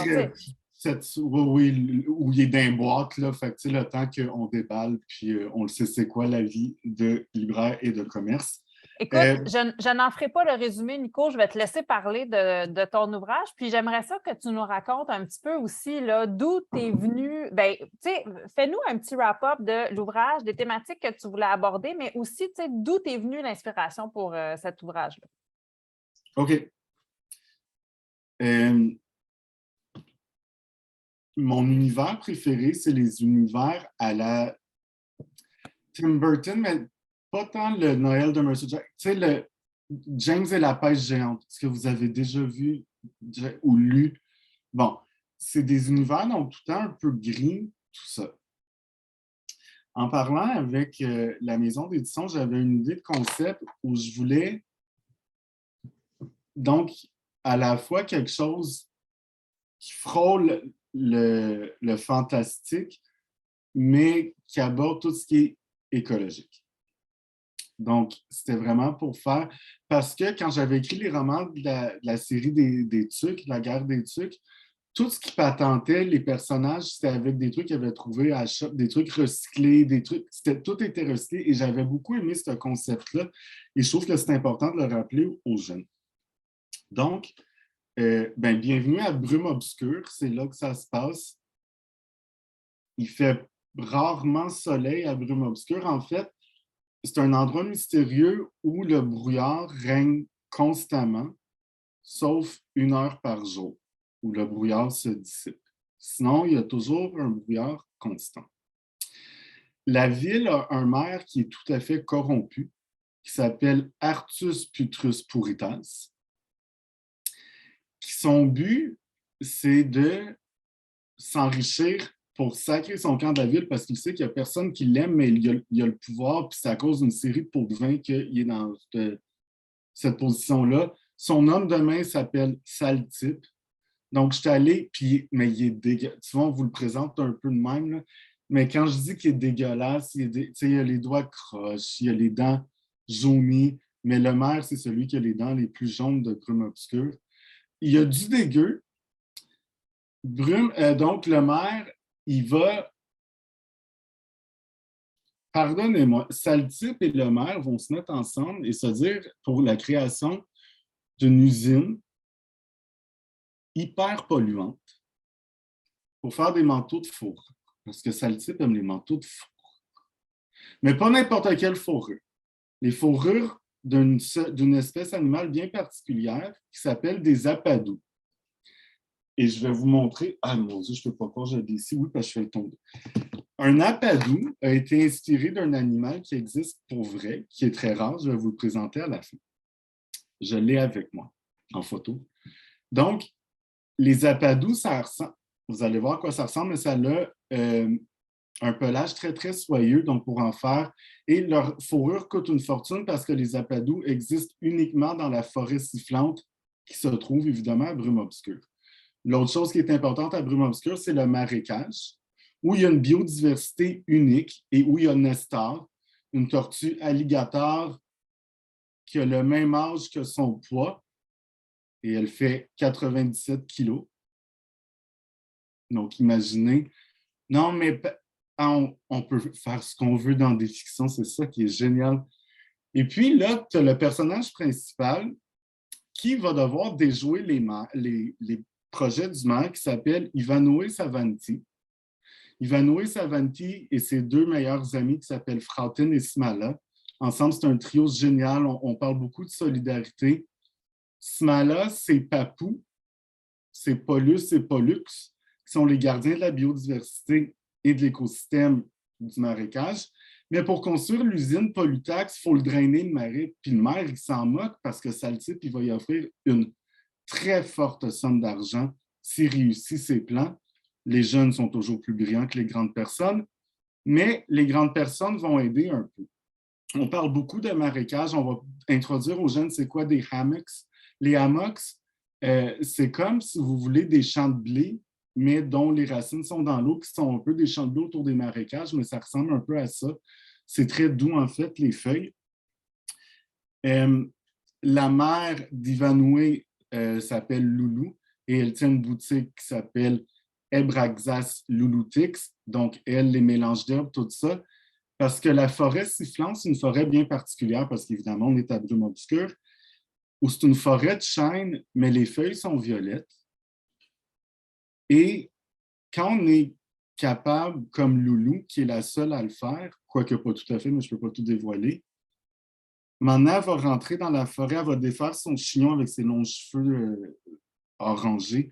oui, où il est dans une boîte, là, fait que, le temps qu'on déballe, puis on le sait c'est quoi la vie de libraire et de commerce. Écoute, je n'en ferai pas le résumé, Nico. Je vais te laisser parler de ton ouvrage. Puis j'aimerais ça que tu nous racontes un petit peu aussi d'où tu es venu. Bien, tu sais, fais-nous un petit wrap-up de l'ouvrage, des thématiques que tu voulais aborder, mais aussi, tu sais, d'où t'es venue l'inspiration pour cet ouvrage-là. OK. Mon univers préféré, c'est les univers à la Tim Burton, mais pas tant le Noël de Monsieur Jack. Tu sais, le James et la pêche géante, ce que vous avez déjà vu ou lu. Bon, c'est des univers donc tout le temps un peu gris, tout ça. En parlant avec la maison d'édition, j'avais une idée de concept où je voulais donc à la fois quelque chose qui frôle le fantastique, mais qui aborde tout ce qui est écologique. Donc, c'était vraiment pour faire... Parce que quand j'avais écrit les romans de la série des Tucs, la guerre des Tucs, tout ce qui patentait les personnages, c'était avec des trucs qu'ils avaient trouvés à shop, des trucs recyclés, des trucs... Tout était recyclé et j'avais beaucoup aimé ce concept-là. Et je trouve que c'est important de le rappeler aux jeunes. Donc, bienvenue à Brume Obscure, c'est là que ça se passe. Il fait rarement soleil à Brume Obscure. En fait, c'est un endroit mystérieux où le brouillard règne constamment, sauf 1 heure par jour, où le brouillard se dissipe. Sinon, il y a toujours un brouillard constant. La ville a un maire qui est tout à fait corrompu, qui s'appelle Artus Putrus Puritas. Son but, c'est de s'enrichir pour sacrer son camp de la ville parce qu'il sait qu'il n'y a personne qui l'aime, mais il a le pouvoir, puis c'est à cause d'une série de pots de vin qu'il est dans cette position-là. Son homme de main s'appelle Saltype. Donc, je suis allé, mais il est dégueulasse. Tu vois, on vous le présente un peu de même, là. Mais quand je dis qu'il est dégueulasse, il a les doigts croches, il a les dents jaunies, mais le maire, c'est celui qui a les dents les plus jaunes de Brume Obscure. Il y a du dégueu. Donc, le maire, il va... Pardonnez-moi, Saltype et le maire vont se mettre ensemble et se dire pour la création d'une usine hyper polluante pour faire des manteaux de fourrure. Parce que Saltype aime les manteaux de fourrure. Mais pas n'importe quelle fourrure. Les fourrures d'une espèce animale bien particulière qui s'appelle des apadous. Et je vais vous montrer... Ah mon Dieu, je ne peux pas croire que j'ai des ici. Oui, parce que je fais le tomber. Un apadou a été inspiré d'un animal qui existe pour vrai, qui est très rare. Je vais vous le présenter à la fin. Je l'ai avec moi en photo. Donc, les apadous, ça ressemble... Vous allez voir à quoi ça ressemble, mais ça a un pelage très, très soyeux, donc pour en faire. Et leur fourrure coûte une fortune parce que les apadous existent uniquement dans la forêt sifflante qui se trouve évidemment à Brume Obscure. L'autre chose qui est importante à Brume Obscure, c'est le marécage, où il y a une biodiversité unique et où il y a Nestor, une tortue alligator qui a le même âge que son poids, et elle fait 97 kilos. Donc, imaginez. Non, mais on peut faire ce qu'on veut dans des fictions, c'est ça qui est génial. Et puis là, tu as le personnage principal qui va devoir déjouer les projets du maire qui s'appelle Ivanoé Savanti. Ivanoé Savanti et ses deux meilleurs amis qui s'appellent Frauten et Smala. Ensemble, c'est un trio génial. On parle beaucoup de solidarité. Smala, c'est Papou, c'est Paulus et Pollux, qui sont les gardiens de la biodiversité et de l'écosystème du marécage. Mais pour construire l'usine Pollutax, il faut le drainer, le marais. Puis le maire, il s'en moque parce que ça le type, il va y offrir une très forte somme d'argent s'il réussit ses plans. Les jeunes sont toujours plus brillants que les grandes personnes, mais les grandes personnes vont aider un peu. On parle beaucoup de marécage. On va introduire aux jeunes, c'est quoi des hammocks? Les hammocks, c'est comme, si vous voulez, des champs de blé, mais dont les racines sont dans l'eau, qui sont un peu des champs de blé autour des marécages, mais ça ressemble un peu à ça. C'est très doux, en fait, les feuilles. La mère d'Ivanoué s'appelle Loulou et elle tient une boutique qui s'appelle Ebraxas Louloutix. Donc, elle, les mélanges d'herbes, tout ça. Parce que la forêt sifflante, c'est une forêt bien particulière parce qu'évidemment, on est à Brume Obscure, où c'est une forêt de chêne, mais les feuilles sont violettes. Et quand on est capable, comme Loulou, qui est la seule à le faire, quoique pas tout à fait, mais je ne peux pas tout dévoiler, Mana va rentrer dans la forêt, elle va défaire son chignon avec ses longs cheveux orangés.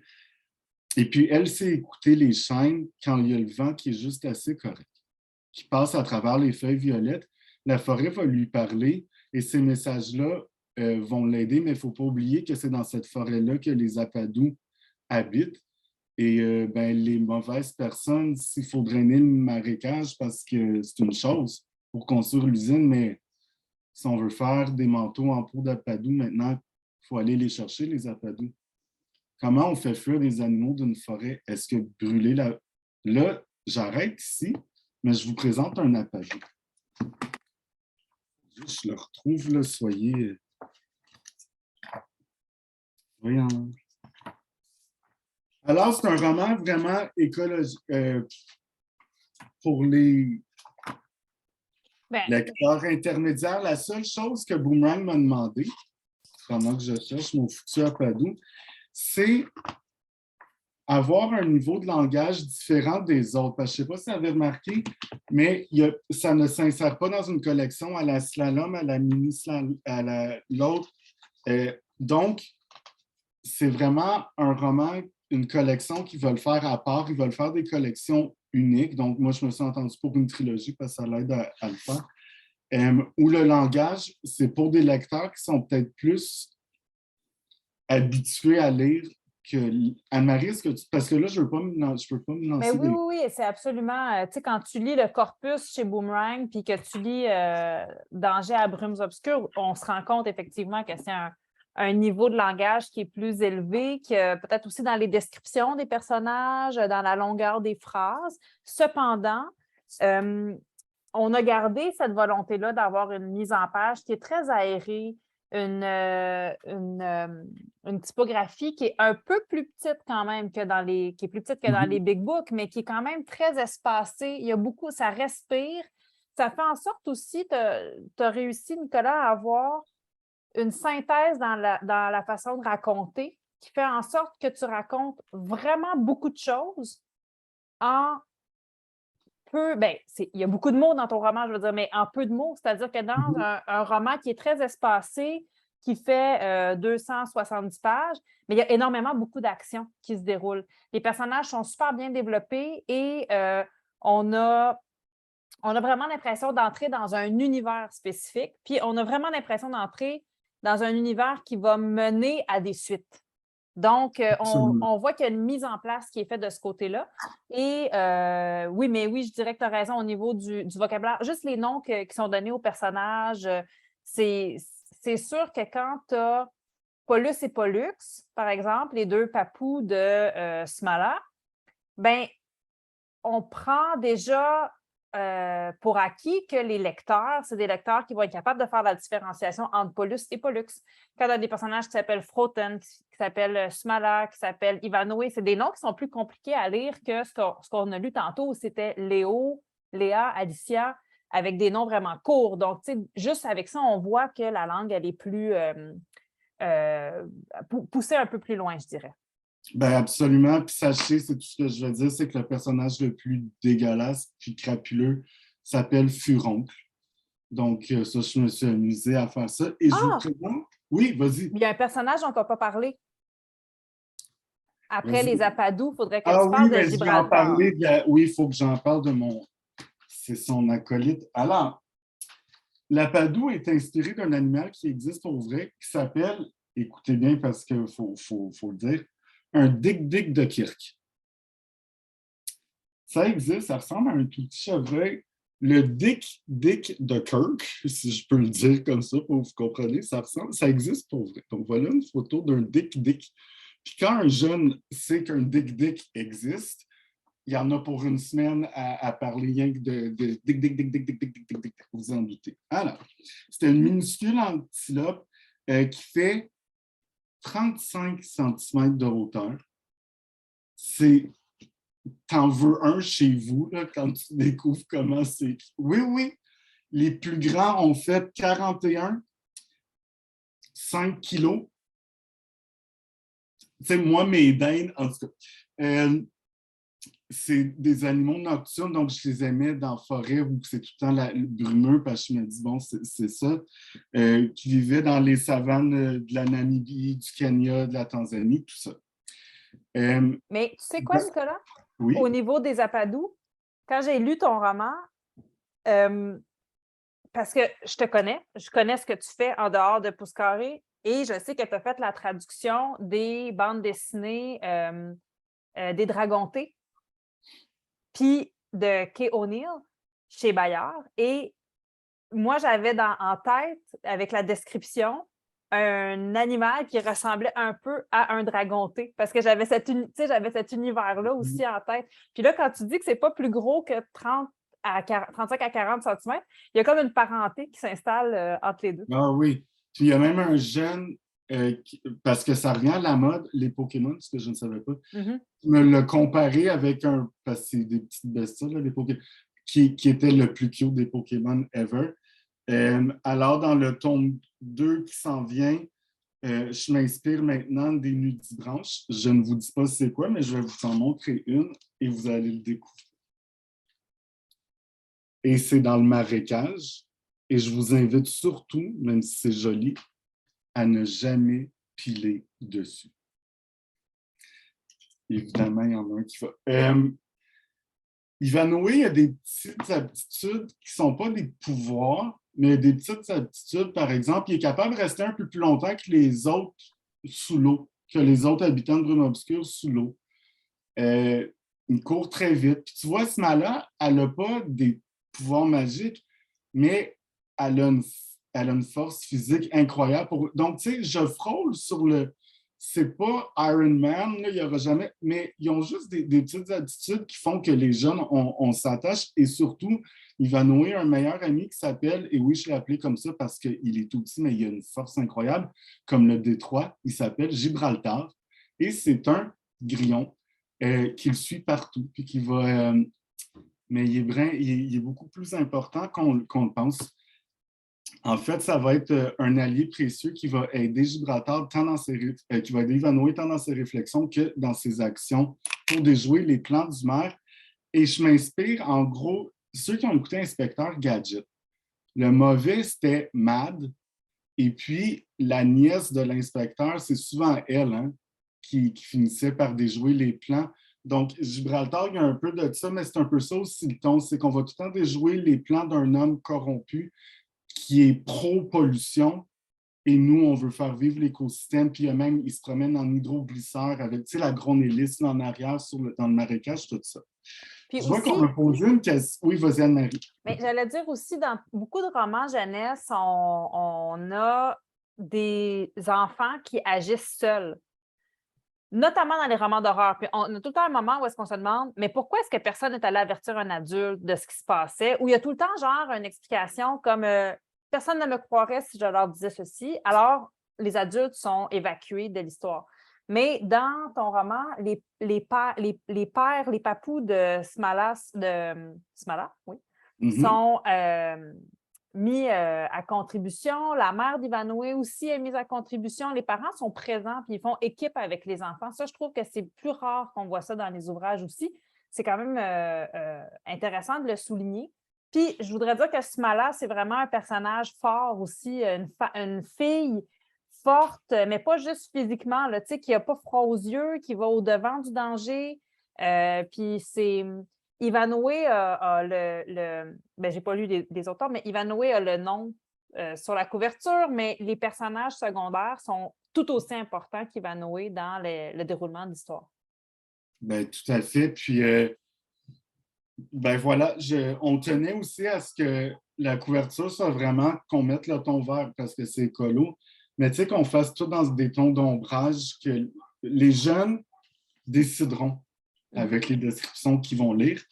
Et puis, elle sait écouter les chênes quand il y a le vent qui est juste assez correct, qui passe à travers les feuilles violettes. La forêt va lui parler et ces messages-là vont l'aider, mais il ne faut pas oublier que c'est dans cette forêt-là que les apadous habitent. Et les mauvaises personnes, s'il faut drainer le marécage, parce que c'est une chose pour construire l'usine, mais si on veut faire des manteaux en peau d'apadou, maintenant, il faut aller les chercher, les apadous. Comment on fait fuir les animaux d'une forêt? Est-ce que brûler la... Là, j'arrête ici, mais je vous présente un apadou. Je le retrouve, là, soyez... Voyons. Alors, c'est un roman vraiment écologique pour les lecteurs intermédiaires. La seule chose que Boomerang m'a demandé, pendant que je cherche mon foutu apadou, c'est avoir un niveau de langage différent des autres. Parce que je ne sais pas si vous avez remarqué, mais ça ne s'insère pas dans une collection à la slalom, à la mini-slalom, à l'autre. Donc, c'est vraiment un roman, une collection qu'ils veulent faire à part. Ils veulent faire des collections uniques. Donc, moi, je me suis entendu pour une trilogie parce que ça l'aide à le faire. Où le langage, c'est pour des lecteurs qui sont peut-être plus habitués à lire que... Anne-Marie, parce que là, je ne peux pas me lancer. Mais oui, c'est absolument... tu sais, quand tu lis le corpus chez Boomerang puis que tu lis Danger à brumes obscures, on se rend compte effectivement que c'est un niveau de langage qui est plus élevé, que peut-être aussi dans les descriptions des personnages, dans la longueur des phrases. Cependant, on a gardé cette volonté-là d'avoir une mise en page qui est très aérée, une typographie qui est un peu plus petite quand même que dans les big books, mais qui est quand même très espacée. Il y a beaucoup, ça respire. Ça fait en sorte aussi, tu as réussi, Nicolas, à avoir une synthèse dans la façon de raconter qui fait en sorte que tu racontes vraiment beaucoup de choses en peu, il y a beaucoup de mots dans ton roman, je veux dire, mais en peu de mots, c'est-à-dire que dans un roman qui est très espacé, qui fait 270 pages, mais il y a énormément beaucoup d'actions qui se déroulent. Les personnages sont super bien développés et on a vraiment l'impression d'entrer dans un univers spécifique, puis on a vraiment l'impression d'entrer dans un univers qui va mener à des suites. Donc, Absolument. on voit qu'il y a une mise en place qui est faite de ce côté-là. Et oui, mais oui, je dirais que tu as raison au niveau du vocabulaire. Juste les noms qui sont donnés aux personnages, c'est c'est sûr que quand tu as Pollux et Pollux, par exemple, les deux papous de Smala, ben on prend déjà pour acquis que les lecteurs, c'est des lecteurs qui vont être capables de faire la différenciation entre Pollux et Pollux. Quand on a des personnages qui s'appellent Froten, qui s'appellent Smala, qui s'appellent Ivanhoe, c'est des noms qui sont plus compliqués à lire que ce qu'on a lu tantôt, où c'était Léo, Léa, Alicia, avec des noms vraiment courts. Donc, juste avec ça, on voit que la langue, elle est plus poussée un peu plus loin, je dirais. Ben absolument. Puis sachez, c'est tout ce que je veux dire, c'est que le personnage le plus dégueulasse puis crapuleux s'appelle Furoncle. Donc, ça, je me suis amusé à faire ça. Et je vous Ah! présente. Oui, vas-y. Il y a un personnage dont on n'a pas parlé. Après les Vas-y. Apadou, il faudrait que Ah tu oui, parles de mais je vais en Gibraltar. parler. Oui, il faut que j'en parle de mon. C'est son acolyte. Alors, la Padoue est inspirée d'un animal qui existe pour vrai, qui s'appelle, écoutez bien parce qu'il faut le dire, un dick-dick de Kirk. Ça existe, ça ressemble à un tout petit chevreuil. Le dick-dick de Kirk, si je peux le dire comme ça pour que vous compreniez, ça existe pour vrai. Donc voilà une photo d'un dick-dick. Puis quand un jeune sait qu'un dick-dick existe, il y en a pour une semaine à parler rien que de dick, dick, dick, dick, dick, dick, dick, dick, dick, vous en doutez. Alors, c'est une minuscule antilope qui fait 35 cm de hauteur. C'est, t'en veux un chez vous là, quand tu découvres comment c'est. Oui, oui, les plus grands ont fait 41, 5 kilos. Tu sais, moi, mes dindes, en tout cas. C'est des animaux nocturnes, donc je les aimais dans la forêt où c'est tout le temps brumeux, parce que je me dis, bon, c'est ça, qui vivaient dans les savanes de la Namibie, du Kenya, de la Tanzanie, tout ça. Mais tu sais quoi, Nicolas? Au Oui, niveau des Apadou, quand j'ai lu ton roman, euh, parce que je connais ce que tu fais en dehors de Pouce-Carré et je sais que tu as fait la traduction des bandes dessinées des Dragontés, puis de Kay O'Neill chez Bayard. Et moi, j'avais en tête, avec la description, un animal qui ressemblait un peu à un dragonté, parce que j'avais j'avais cet univers-là aussi en tête. Puis là, quand tu dis que c'est pas plus gros que 35 à 40 centimètres, il y a comme une parenté qui s'installe entre les deux. ah oui. Puis il y a même un jeune, parce que ça revient à la mode, les Pokémon, ce que je ne savais pas, Mhm. me l'a comparé avec parce que c'est des petites bestioles, là, les Pokémon, qui était le plus cute des Pokémon ever. Alors, dans le tome 2 qui s'en vient, je m'inspire maintenant des nudibranches. Je ne vous dis pas c'est quoi, mais je vais vous en montrer une et vous allez le découvrir. Et c'est dans le marécage. Et je vous invite surtout, même si c'est joli, à ne jamais piler dessus. Évidemment, il y en a un qui va. Ivanoé a des petites aptitudes qui ne sont pas des pouvoirs, mais des petites aptitudes. Par exemple, il est capable de rester un peu plus longtemps que les autres sous l'eau, que les autres habitants de Brume Obscure sous l'eau. Il court très vite. Puis tu vois, ce mâle-là, elle n'a pas des pouvoirs magiques, mais elle a une force physique incroyable. Donc, tu sais, je frôle sur le. C'est pas Iron Man, là, il n'y aura jamais. Mais ils ont juste des petites attitudes qui font que les jeunes, on s'attache. Et surtout, il va nouer un meilleur ami qui s'appelle, et oui, je l'ai appelé comme ça parce qu'il est tout petit, mais il a une force incroyable, comme le Détroit. Il s'appelle Gibraltar. Et c'est un grillon qui le suit partout. Puis qui va. Mais il est beaucoup plus important qu'on le pense. En fait, ça va être un allié précieux qui va aider Gibraltar qui va aider Ivanoé tant dans ses réflexions que dans ses actions pour déjouer les plans du maire. Et je m'inspire, en gros, ceux qui ont écouté Inspecteur Gadget. Le mauvais, c'était Mad. Et puis, la nièce de l'inspecteur, c'est souvent elle qui finissait par déjouer les plans. Donc, Gibraltar, il y a un peu de ça, mais c'est un peu ça aussi le ton, c'est qu'on va tout le temps déjouer les plans d'un homme corrompu qui est pro-pollution, et nous, on veut faire vivre l'écosystème. Puis même, ils se promènent en hydroglisseur avec, tu sais, la grande hélice en arrière dans le marécage, tout ça. Puis Je vois aussi, qu'on me pose une question. Oui, vas-y, Anne-Marie. mais j'allais dire aussi, dans beaucoup de romans jeunesse, on a des enfants qui agissent seuls, notamment dans les romans d'horreur. Puis on a tout le temps un moment où est-ce qu'on se demande, mais pourquoi est-ce que personne n'est allé avertir un adulte de ce qui se passait? Ou il y a tout le temps, genre, une explication comme personne ne me croirait si je leur disais ceci. Alors, les adultes sont évacués de l'histoire. Mais dans ton roman, les pères, les papous de Smala, oui, sont mis à contribution. La mère d'Ivanhoé aussi est mise à contribution. Les parents sont présents puis ils font équipe avec les enfants. Ça, je trouve que c'est plus rare qu'on voit ça dans les ouvrages aussi. C'est quand même intéressant de le souligner. Puis, je voudrais dire que Smala, c'est vraiment un personnage fort aussi, une fille forte, mais pas juste physiquement, là, qui n'a pas froid aux yeux, qui va au-devant du danger. Puis c'est Ivanhoé a ben, j'ai pas lu des auteurs, mais Ivanhoé a le nom sur la couverture, mais les personnages secondaires sont tout aussi importants qu'Ivanhoé dans le déroulement de l'histoire. Ben, tout à fait. Puis, ben voilà, on tenait aussi à ce que la couverture soit vraiment qu'on mette le ton vert parce que c'est écolo, mais tu sais, qu'on fasse tout dans des tons d'ombrage que les jeunes décideront avec les descriptions qu'ils vont lire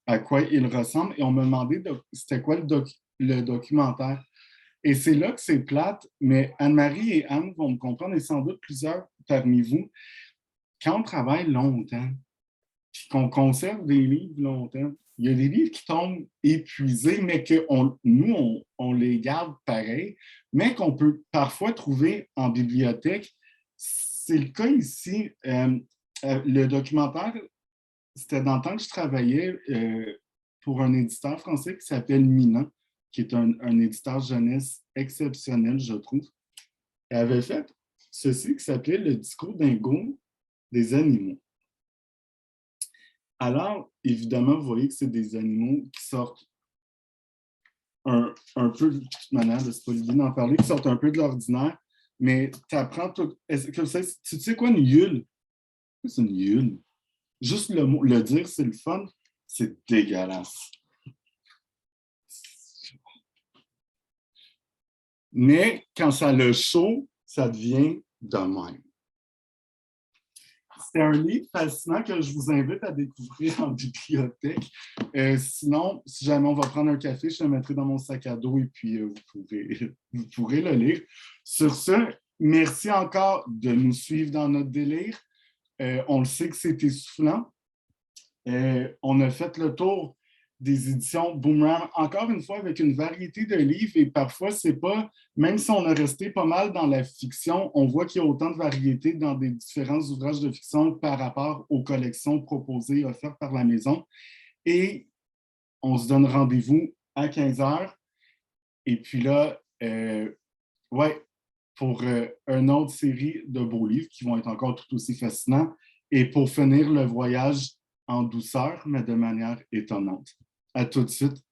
à quoi ils ressemblent. Et on me demandait c'était quoi le documentaire. Et c'est là que c'est plate, mais Anne-Marie et Anne vont me comprendre, et sans doute plusieurs parmi vous, quand on travaille longtemps, puis qu'on conserve des livres longtemps, il y a des livres qui tombent épuisés, mais que nous, on les garde pareil, mais qu'on peut parfois trouver en bibliothèque. C'est le cas ici. Le documentaire, c'était dans le temps que je travaillais pour un éditeur français qui s'appelle Mina, qui est un éditeur jeunesse exceptionnel, je trouve. Elle avait fait ceci qui s'appelait Le discours dingo des animaux. Alors, évidemment, vous voyez que c'est des animaux qui sortent un peu, de toute manière, c'est pas l'idée d'en parler, qui sortent un peu de l'ordinaire, mais tu apprends tout. Tu sais quoi, une yule? C'est une yule. Juste le dire, c'est le fun, c'est dégueulasse. Mais quand ça le chaud, ça devient de même. C'est un livre fascinant que je vous invite à découvrir en bibliothèque. Sinon, si jamais on va prendre un café, je le mettrai dans mon sac à dos et puis vous pourrez le lire. Sur ce, merci encore de nous suivre dans notre délire. On le sait que c'est essoufflant. On a fait le tour des éditions Boomerang, encore une fois avec une variété de livres et parfois c'est pas, même si on a resté pas mal dans la fiction, on voit qu'il y a autant de variété dans des différents ouvrages de fiction par rapport aux collections proposées, offertes par la maison. Et on se donne rendez-vous à 15h. Et puis là, pour une autre série de beaux livres qui vont être encore tout aussi fascinants et pour finir le voyage en douceur, mais de manière étonnante. À tout de suite.